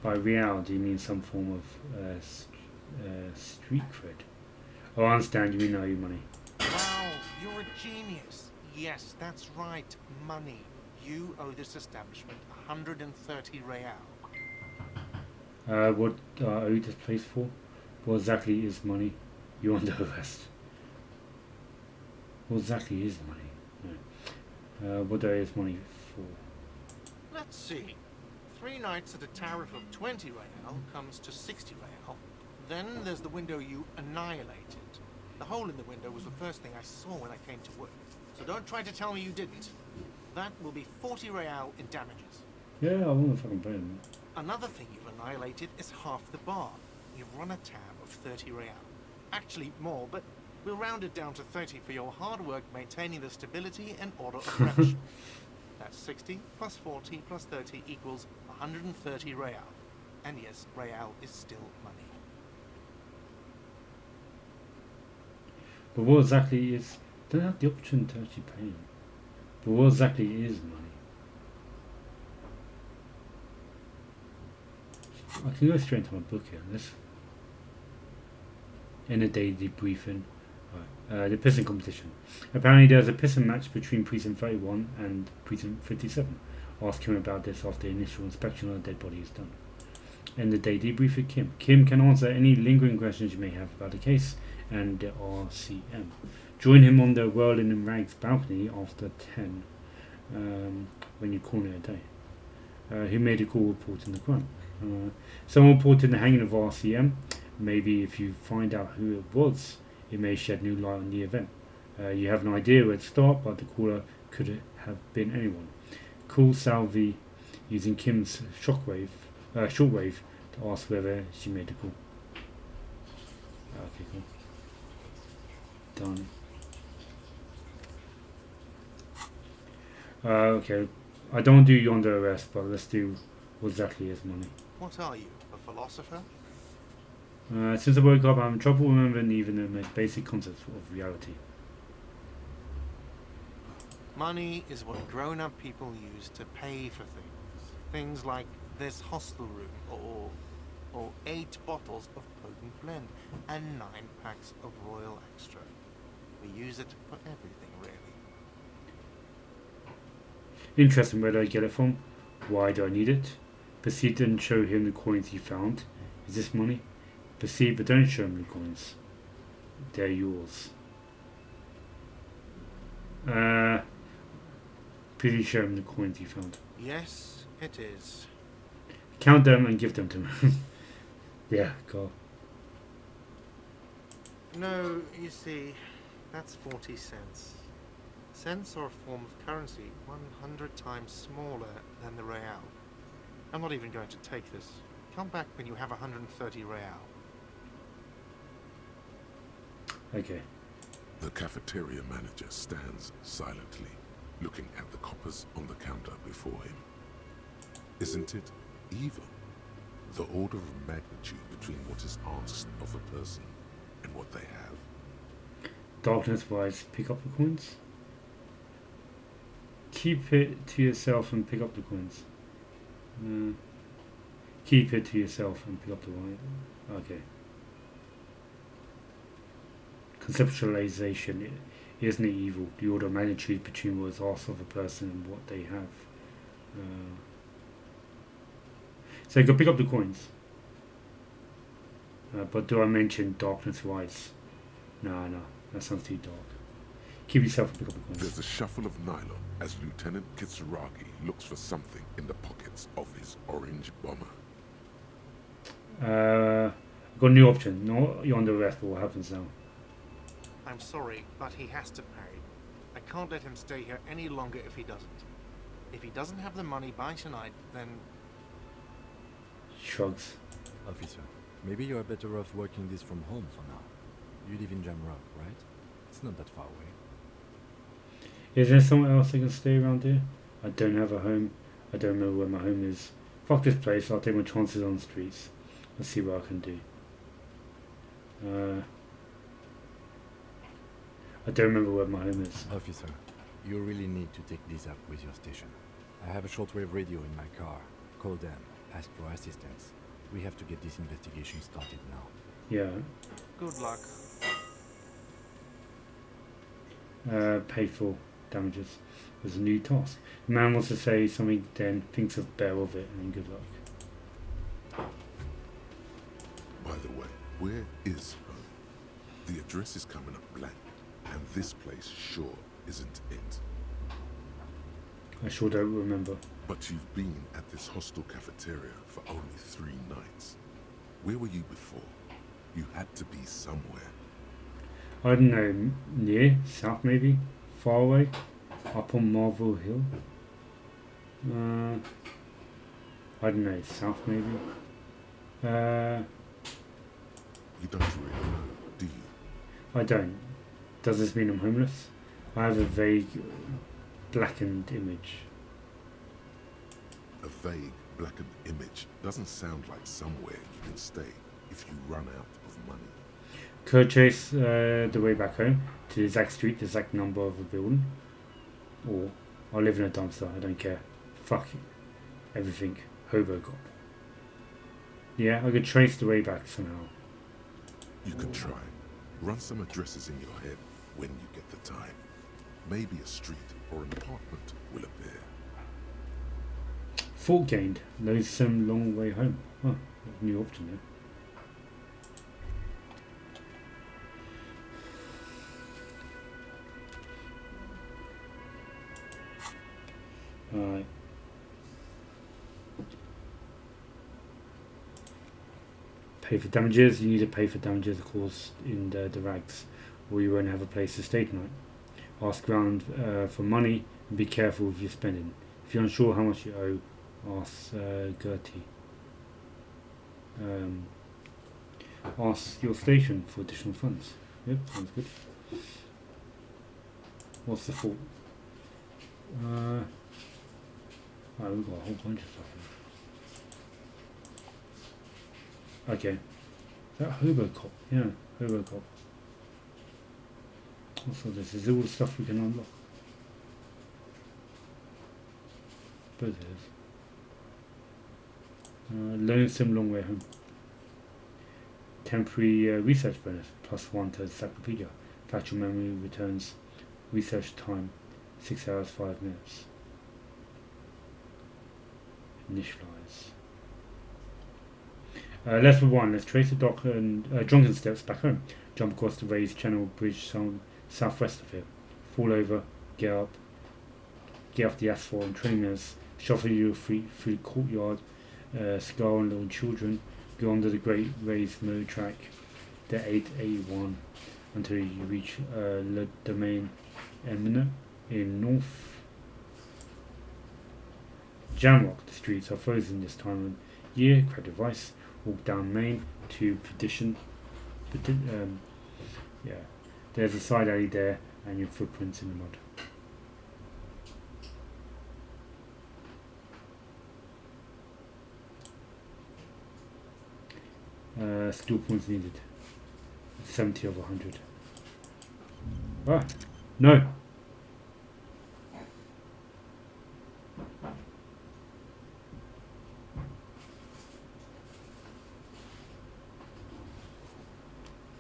By real, do you mean some form of street cred? Oh, I understand. You mean I owe you money. Wow, you're a genius. Yes, that's right, money. You owe this establishment 130 real. What do I owe this place for? What exactly is money? You're under arrest. What exactly is money? No. What do I owe this money for? Let's see. 3 nights at a tariff of 20 real comes to 60 real. Then there's the window you annihilated. The hole in the window was the first thing I saw when I came to work. So don't try to tell me you didn't. That will be 40 real in damages. Yeah, I want to fucking pay them. Another thing you've annihilated is half the bar. You've run a tab of 30 real. Actually more, but we'll round it down to 30 for your hard work maintaining the stability and order of production. That's 60 plus 40 plus 30 equals 130 real. And yes, real is still money. But what exactly is... I don't have the option to actually pay him. But what exactly is money? I can go straight into my book here. This in a day debriefing. The pissing competition. Apparently there's a pissing match between Precinct 31 and Precinct 57. Ask him about this after the initial inspection of the dead body is done. In the day debrief with Kim. Kim can answer any lingering questions you may have about the case and the RCM. Join him on the Whirling in Rags balcony after 10 when you call it a day. Who made a call reporting the crime? Someone reported the hanging of RCM. Maybe if you find out who it was, it may shed new light on the event. You have an idea where to start, but the caller could have been anyone. Call Salvi using Kim's shortwave to ask whether she made the call. Okay, cool. Done. Okay, I don't do you under arrest, but let's do what exactly is money. What are you, a philosopher? Since I woke up, I'm having trouble remembering even the most basic concepts of reality. Money is what grown-up people use to pay for things. Things like this hostel room, or 8 bottles of potent blend, and 9 packs of Royal Extra. We use it for everything, really. Interesting, where do I get it from? Why do I need it? Proceed and show him the coins you found. Is this money? Proceed, but don't show him the coins. They're yours. Please show him the coins you found. Yes, it is. Count them and give them to him. Yeah, go. No, you see, that's 40 cents. Cents are a form of currency 100 times smaller than the real. I'm not even going to take this. Come back when you have 130 real. Okay. The cafeteria manager stands silently, looking at the coppers on the counter before him. Isn't it even? The order of magnitude between what is asked of a person and what they have. Darkness wise, pick up the coins. Keep it to yourself and pick up the coins. Keep it to yourself and pick up the coins. Okay. Conceptualization isn't it evil? The order of magnitude between what is asked of a person and what they have. So you can pick up the coins. But do I mention darkness wise? No, that sounds too dark. Keep yourself and pick up the coins. There's a shuffle of nylon as Lieutenant Kitsuragi looks for something in the pockets of his orange bomber. I've got a new option. No, you're under arrest, but what happens now? I'm sorry, but he has to pay. I can't let him stay here any longer if he doesn't. If he doesn't have the money by tonight, then... Shrugs. Officer, maybe you're better off working this from home for now. You live in Jamrock, right? It's not that far away. Is there somewhere else I can stay around here? I don't have a home. I don't know where my home is. Fuck this place, I'll take my chances on the streets. Let's see what I can do. I don't remember where my home is. Officer, you really need to take this up with your station. I have a shortwave radio in my car. Call them. Ask for assistance. We have to get this investigation started now. Yeah. Good luck. Pay for damages as a new task. The man wants to say something, then thinks of bear of it, and then good luck. By the way, where is home? The address is coming up blank, and this place sure isn't it. I sure don't remember. But you've been at this hostel cafeteria for only 3 nights. Where were you before? You had to be somewhere. I don't know, near, south maybe, far away, up on Marvel Hill. I don't know, south maybe. You don't really know, do you? I don't. Does this mean I'm homeless? I have a vague, blackened image. A vague, blackened image doesn't sound like somewhere you can stay if you run out of money. Could I chase the way back home to the exact street, the exact number of a building? Or I'll live in a dumpster, I don't care. Fuck it. Everything. Hobo cop. Yeah, I could trace the way back somehow. You could try. Run some addresses in your head when you get the time. Maybe a street or an apartment will appear. Fault gained. Loathsome long way home. Oh, new option there. Alright. Pay for damages. You need to pay for damages caused in the rags, or you won't have a place to stay tonight. Ask around for money and be careful with your spending. If you're unsure how much you owe, ask Gertie. Ask your station for additional funds. Yep, sounds good. What's the fault? Oh, we've got a whole bunch of stuff here. Okay. Is that Hobocop? Yeah, Hobocop. What's all this? Is it all the stuff we can unlock? Suppose it is. Lonesome long way home. Temporary research bonus, +1 to encyclopedia. Factual memory returns. Research time, 6 hours, 5 minutes. Initialize. Level 1. Let's trace the drunken steps back home. Jump across the raised channel bridge southwest of here. Fall over, get up, get off the asphalt in 20 minutes. Shuffle your feet through the courtyard, cigar and little children. Go under the great raised motor track, the 881, until you reach Le Domaine Eminent in north. Jamrock, the streets are frozen this time of year. Crack device. Walk down Main to Perdition. Yeah, there's a side alley there, and your footprints in the mud. Skill points needed. 70 of 100. Ah, no.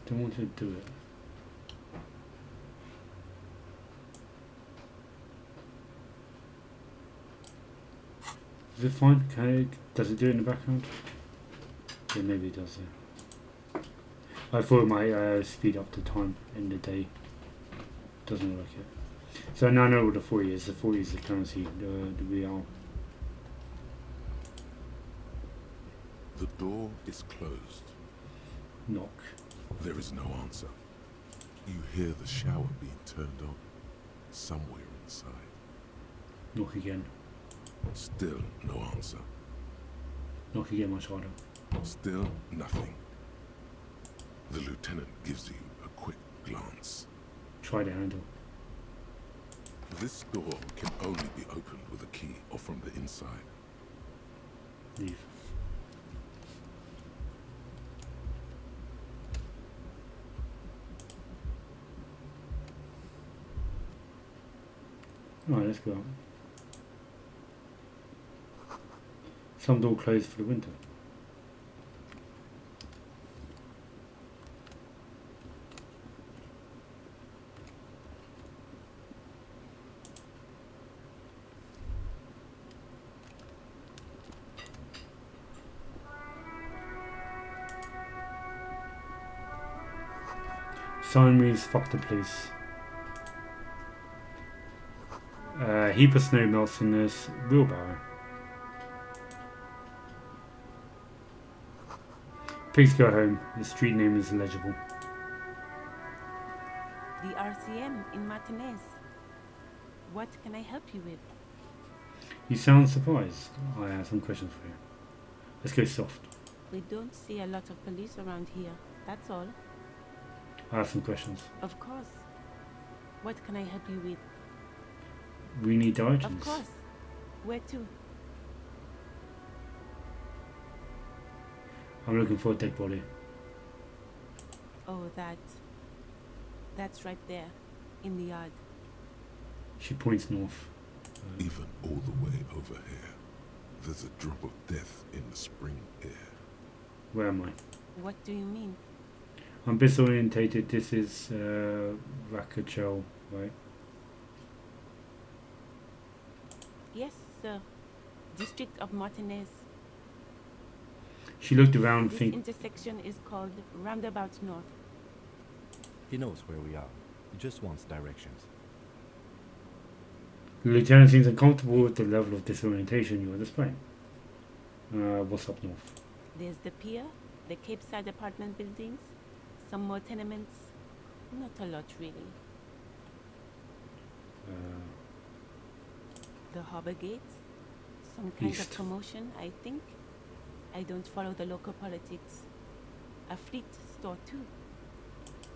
Don't want to do it. Is it fine? Does it do it in the background? Yeah, maybe it does, yeah. I thought it might speed up the time in the day. Doesn't work yet. So now I know what the 40 is. The 40 is the currency, the real. The door is closed. Knock. There is no answer. You hear the shower being turned on somewhere inside. Knock again. Still no answer. Knock again, much harder. Still nothing. The lieutenant gives you a quick glance. Try the handle. This door can only be opened with a key or from the inside. Leave. Alright, let's go out. Some door closed for the winter. Sign reads fuck the police. Heap of snow melts in this wheelbarrow. Please go home. The street name is illegible. The RCM in Martinez. What can I help you with? You sound surprised. I have some questions for you. Let's go soft. We don't see a lot of police around here. That's all. I have some questions. Of course. What can I help you with? We need directions. Of course. Where to? I'm looking for a dead body. Oh, that's right there, in the yard. She points north. Even all the way over here, there's a drop of death in the spring air. Where am I? What do you mean? I'm disorientated. This is Rakachel, right? Yes, sir. District of Martinez. She looked around, This think. intersection is called Roundabout North. He knows where we are. He just wants directions. The lieutenant seems uncomfortable with the level of disorientation you are displaying. What's up north? There's the pier, the Cape Side apartment buildings, some more tenements. Not a lot, really. The harbor gates, some kind of East. promotion, I think. I don't follow the local politics. A fleet store, too.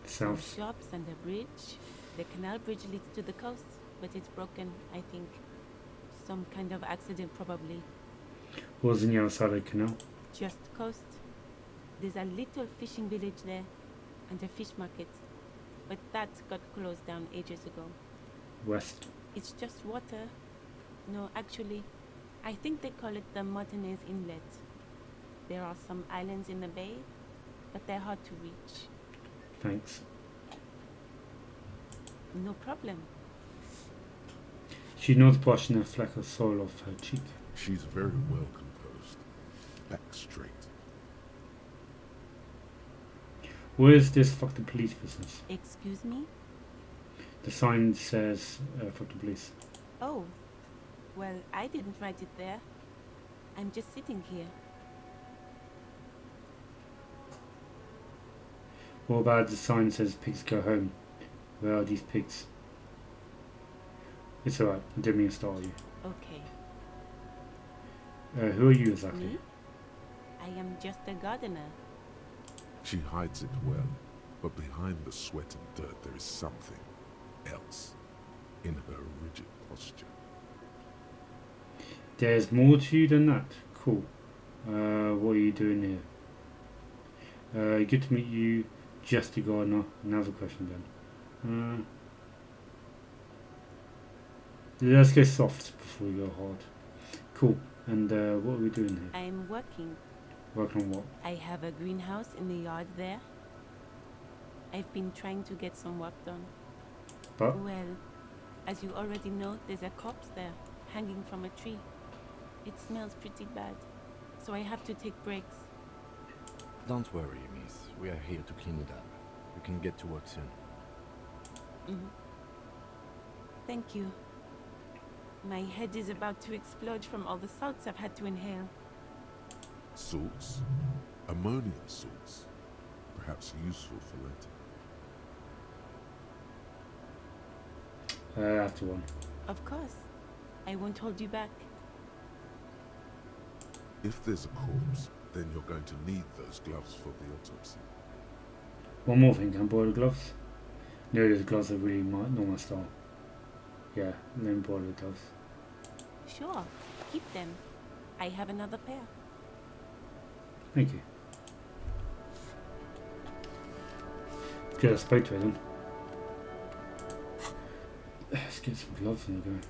Some South. shops and a bridge. The canal bridge leads to the coast, but it's broken, I think. Some kind of accident, probably. What was in the other side of the canal? Just coast. There's a little fishing village there, and a fish market. But that got closed down ages ago. West. It's just water. No, actually, I think they call it the Martinez Inlet. There are some islands in the bay, but they're hard to reach. Thanks. No problem. She nods, brushing a fleck of soil off her cheek. She's very well composed. Back straight. Where is this fuck the police business? Excuse me? The sign says fuck the police. Oh, well, I didn't write it there. I'm just sitting here. What about the sign says pigs go home? Where are these pigs? It's alright, I didn't mean to startle you. Okay. Who are you exactly? Me? I am just a gardener. She hides it well, but behind the sweat and dirt there is something else in her rigid posture. There's more to you than that. Cool. What are you doing here? Good to meet you, just a gardener. Another question then. Let's go soft before we go hard. Cool. And what are we doing here? I'm working. Working on what? I have a greenhouse in the yard there. I've been trying to get some work done. But? Well, as you already know, there's a corpse there, hanging from a tree. It smells pretty bad, so I have to take breaks. Don't worry, miss. We are here to clean it up. You can get to work soon. Thank you. My head is about to explode from all the salts I've had to inhale. Salts? Ammonium salts. Perhaps useful for later. After one. Of course. I won't hold you back. If there's a corpse, then you're going to need those gloves for the autopsy. One more thing, can I borrow the gloves? No, the gloves are really not my style. Yeah, let me borrow the gloves. Sure. Keep them. I have another pair. Thank you. Good, I spoke to her then. Let's get some gloves and go.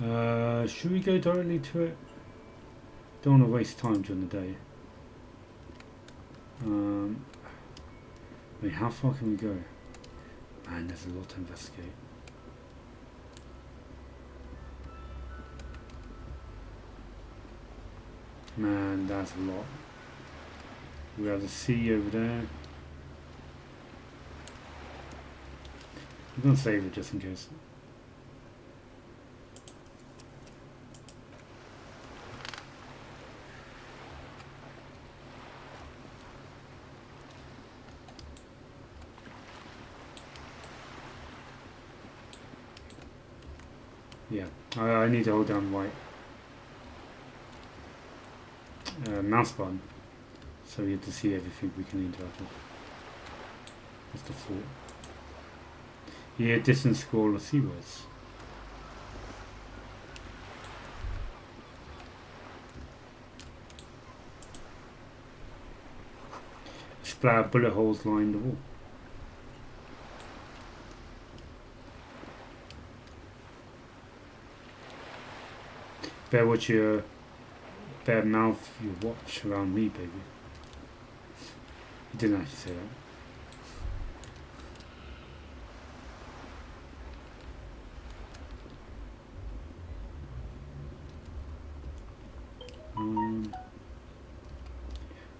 Should we go directly to it? Don't want to waste time during the day. Wait, how far can we go? Man, there's a lot to investigate. Man, that's a lot. We have the sea over there. I'm gonna save it just in case. Yeah, I need to hold down right mouse button, so we have to see everything we can interact with. That's the fort. Yeah, distance scroll or seawards. Splatter bullet holes line the wall. Better mouth your watch around me, baby. He didn't actually say that.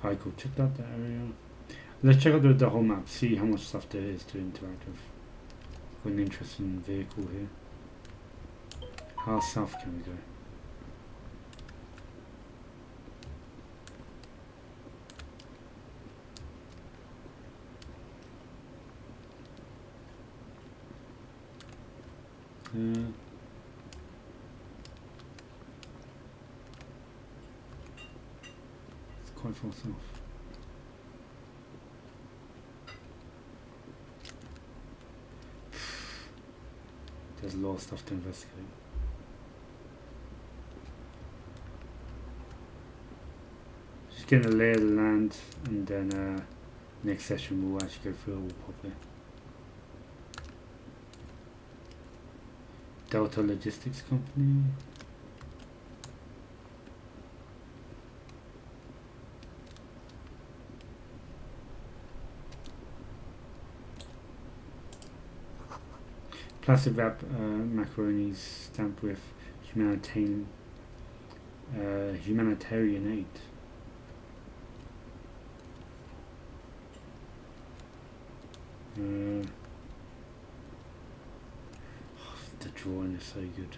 Alright, cool. Check out that area. Let's check out the whole map, see how much stuff there is to interact with. Got an interesting vehicle here. How south can we go? It's quite far south. There's a lot of stuff to investigate. Just getting a lay of the land, and then next session we'll actually go through it all properly. Delta Logistics Company. Plastic wrap macaronis stamped with humanitarian aid. The drawing is so good.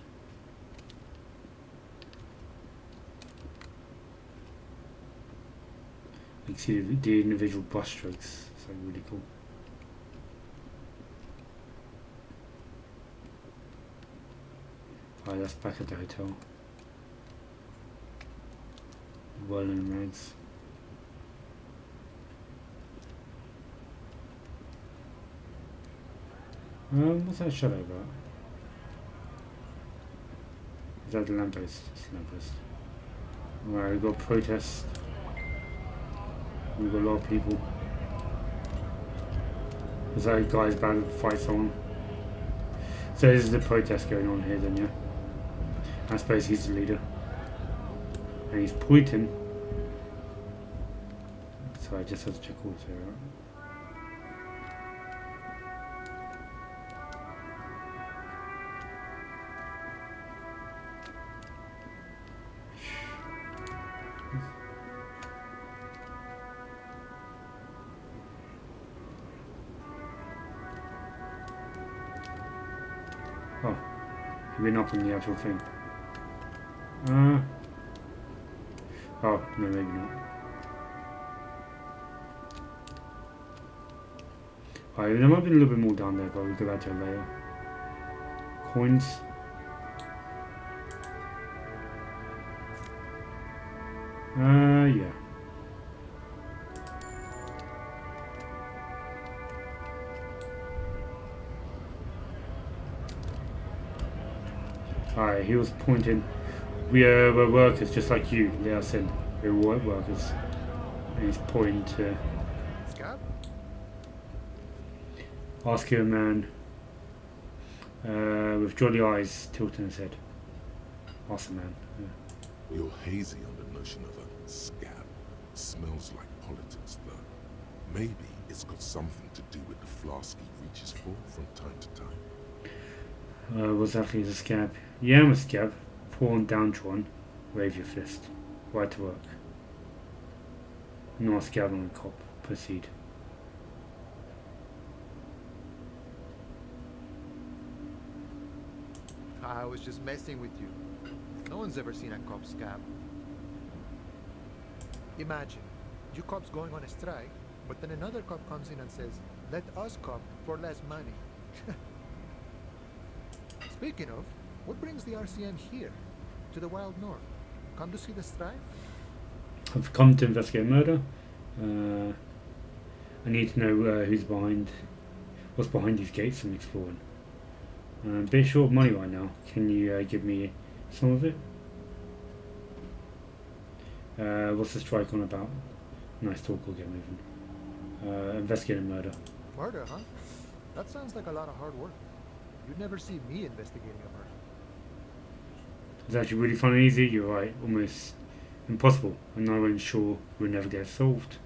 You can see the individual brush strokes. It's like really cool. Alright, that's back at the hotel. Well in rags. What's that shadow about? Is that the lamppost? It's the lamppost. Alright, we've got protest. We've got a lot of people. There's that guy's about to fight someone. So this is the protest going on here then, yeah? I suppose he's the leader. And he's pointing. So I just have to check all this area out. Oh, we're not on the actual thing. Oh, no, maybe not. Alright, there might be a little bit more down there, but we'll go back to it later. Coins. Yeah. Alright, he was pointing. We're workers just like you, let us in. We're workers. And he's pointing to... Muscular man with jolly eyes tilting his head. Awesome, man. Yeah. You're hazy on the notion of a scab. Smells like politics, though. Maybe it's got something to do with the flask he reaches for from time to time. What's actually a scab? Yeah, I'm a scab. Poor and downtrodden. Wave your fist. Right to work. Not a scab on a cop. Proceed. I was just messing with you. No one's ever seen a cop scab. Imagine, you cops going on a strike, but then another cop comes in and says, let us cop for less money. Speaking of, what brings the RCM here, to the Wild North? Come to see the strike? I've come to investigate a murder. I need to know what's behind these gates I'm exploring. I'm a bit short of money right now. Can you give me some of it? What's the strike on about? Nice talk, we'll get moving. Investigating murder. Murder, huh? That sounds like a lot of hard work. You'd never see me investigating a murder. It's actually really fun and easy, you're right. Almost impossible. I'm not even sure we'll never get solved.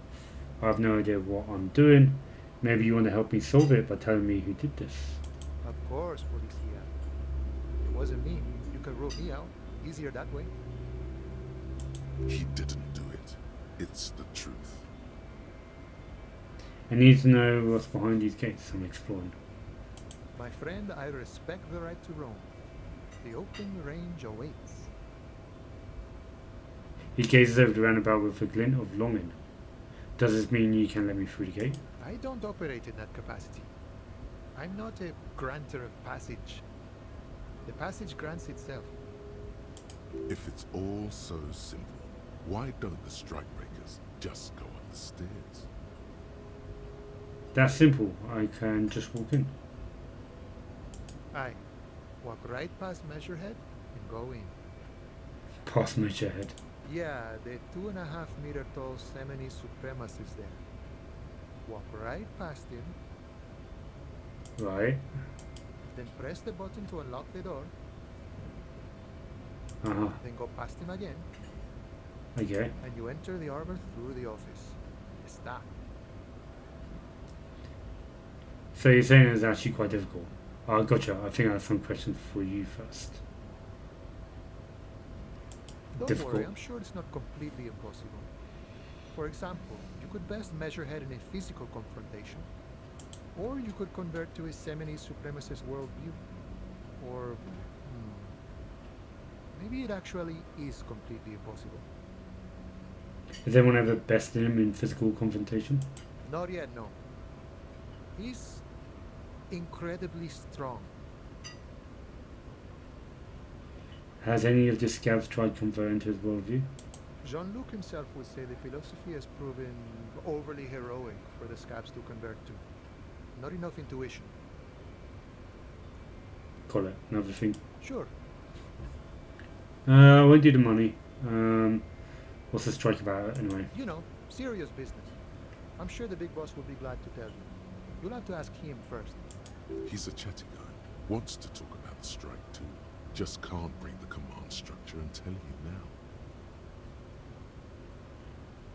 I have no idea what I'm doing. Maybe you want to help me solve it by telling me who did this. Of course, Policia. It wasn't me. You could rule me out. Easier that way. He didn't do it. It's the truth. I need to know what's behind these gates I'm exploring. My friend, I respect the right to roam. The open range awaits. He gazes over the roundabout with a glint of longing. Does this mean you can let me through the gate? I don't operate in that capacity. I'm not a granter of passage. The passage grants itself. If it's all so simple, why don't the strikebreakers just go up the stairs? That's simple. I can just walk in. Aye. Walk right past Measurehead and go in. Past Measurehead. Yeah, the 2.5 meter tall Semini Supremus is there. Walk right past him. Right. Then press the button to unlock the door. Uh-huh. Then go past him again. Okay. And you enter the arbor through the office. Está. So you're saying it's actually quite difficult. Oh, gotcha. I think I have some questions for you first. Don't Difficult. worry, I'm sure it's not completely impossible. For example, you could best measure head in a physical confrontation. Or you could convert to a Semini Supremacist worldview. Or... maybe it actually is completely impossible. Has anyone ever bested him in physical confrontation? Not yet, no. He's incredibly strong. Has any of the scouts tried converting to his worldview? Jean-Luc himself would say the philosophy has proven overly heroic for the scabs to convert to. Not enough intuition. Call it another thing. Sure. I won't do the money. What's the strike about anyway? You know, serious business. I'm sure the big boss will be glad to tell you. You'll have to ask him first. He's a chatty guy. Wants to talk about the strike too. Just can't bring the command structure and tell you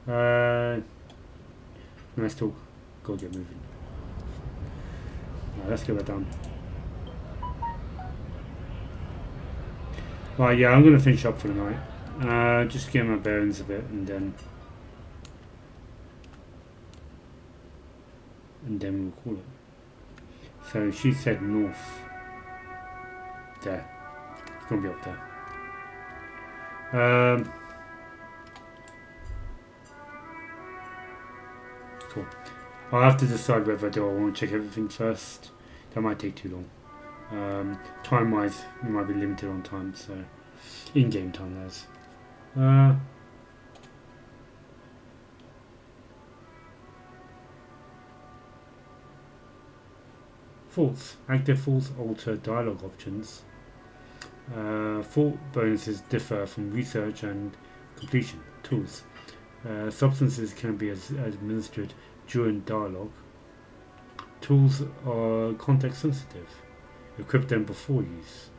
now. Nice talk. Go get moving. Right, let's get that done. Right, yeah, I'm going to finish up for the night. Just get my bearings a bit and then we'll call it. So she said north. There. It's going to be up there. Cool. I'll have to decide whether I want to check everything first. That might take too long. Time wise, we might be limited on time, so in-game time that is. Faults. Active faults alter dialogue options. Fault bonuses differ from research and completion. Tools. Substances can be administered during dialogue. Tools are context sensitive. Equip them before use.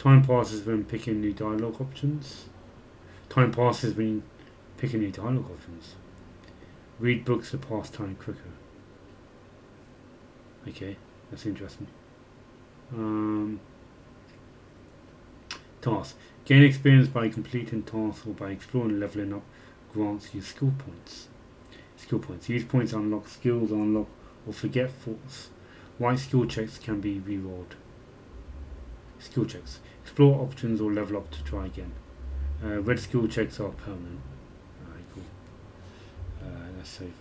Time passes when picking new dialogue options. Time passes when picking new dialogue options. Read books to pass time quicker. Okay, that's interesting. Task. Gain experience by completing tasks or by exploring and leveling up grants you skill points. Skill points. Use points to unlock skills, unlock or forget thoughts. White skill checks can be rerolled. Skill checks. Explore options or level up to try again. Red skill checks are permanent. Alright, cool. Let's save.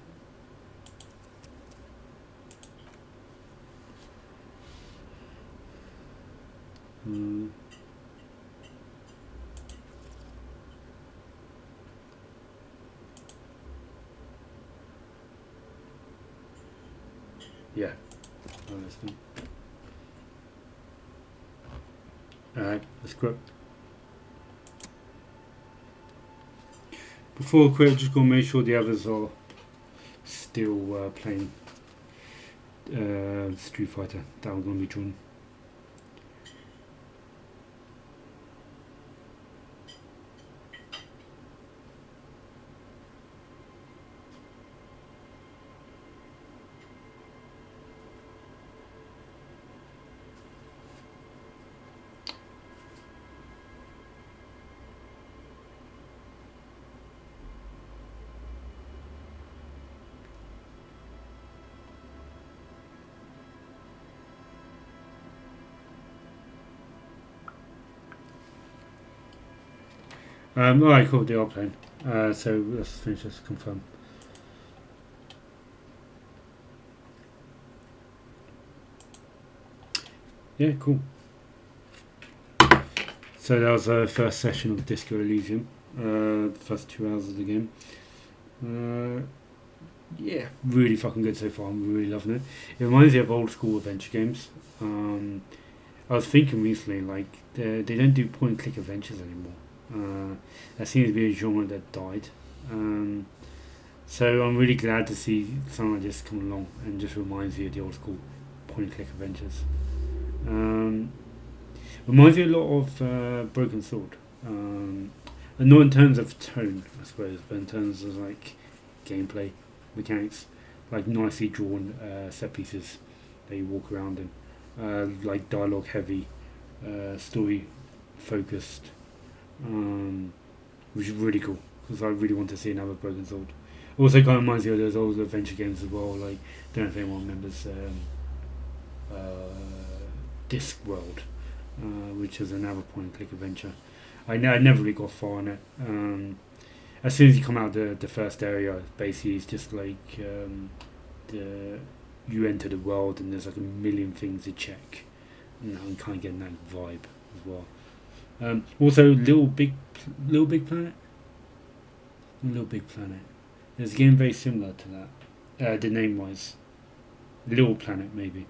Yeah. Oh, that's not. Alright, let's quit. Before I quit, just gonna make sure the others are still playing Street Fighter. That I'm gonna be joining. Alright, cool, they are playing. So let's finish this, confirm. Yeah, cool. So that was the first session of Disco Elysium. The first 2 hours of the game. Yeah, really fucking good so far. I'm really loving it. It reminds me of old school adventure games. I was thinking recently, like, they don't do point and click adventures anymore. That seems to be a genre that died. So I'm really glad to see something like this come along and just reminds me of the old school point and click adventures. Reminds me a lot of Broken Sword. And not in terms of tone, I suppose, but in terms of like gameplay mechanics, like nicely drawn set pieces that you walk around in, like dialogue heavy, story focused. Which is really cool because I really want to see another Broken Sword. Also, kind of reminds me of those old adventure games as well. Like, don't know if anyone remembers Discworld, which is another point-and-click adventure. I never really got far on it. As soon as you come out the first area, basically it's just like you enter the world and there's like a million things to check. And I'm kind of getting that vibe as well. Also, Little Big Planet. Little Big Planet. There's a game very similar to that. The name wise, Little Planet maybe.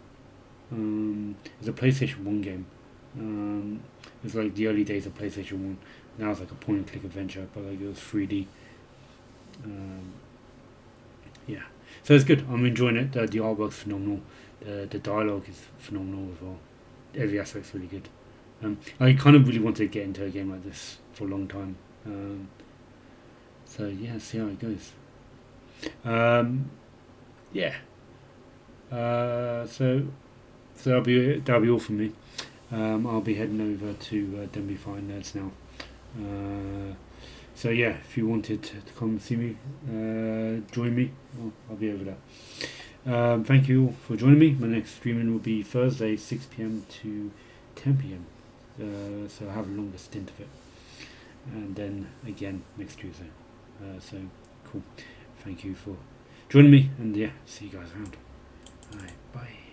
It's a PlayStation 1 game. It's like the early days of PlayStation 1. Now it's like a point and click adventure, but like it was 3D. Yeah, so it's good. I'm enjoying it. The artwork's phenomenal. The dialogue is phenomenal as well. Every aspect's really good. I kind of really wanted to get into a game like this for a long time. So yeah, see how it goes. Yeah. So that'll be all from me. I'll be heading over to Don't Be Fine Nerds now. So yeah, if you wanted to come and see me, join me. I'll be over there. Thank you all for joining me. My next streaming will be Thursday, 6 PM to 10 PM. So I have a longer stint of it, and then again next Tuesday. So cool. Thank you for joining me, and yeah, see you guys around. Alright, bye.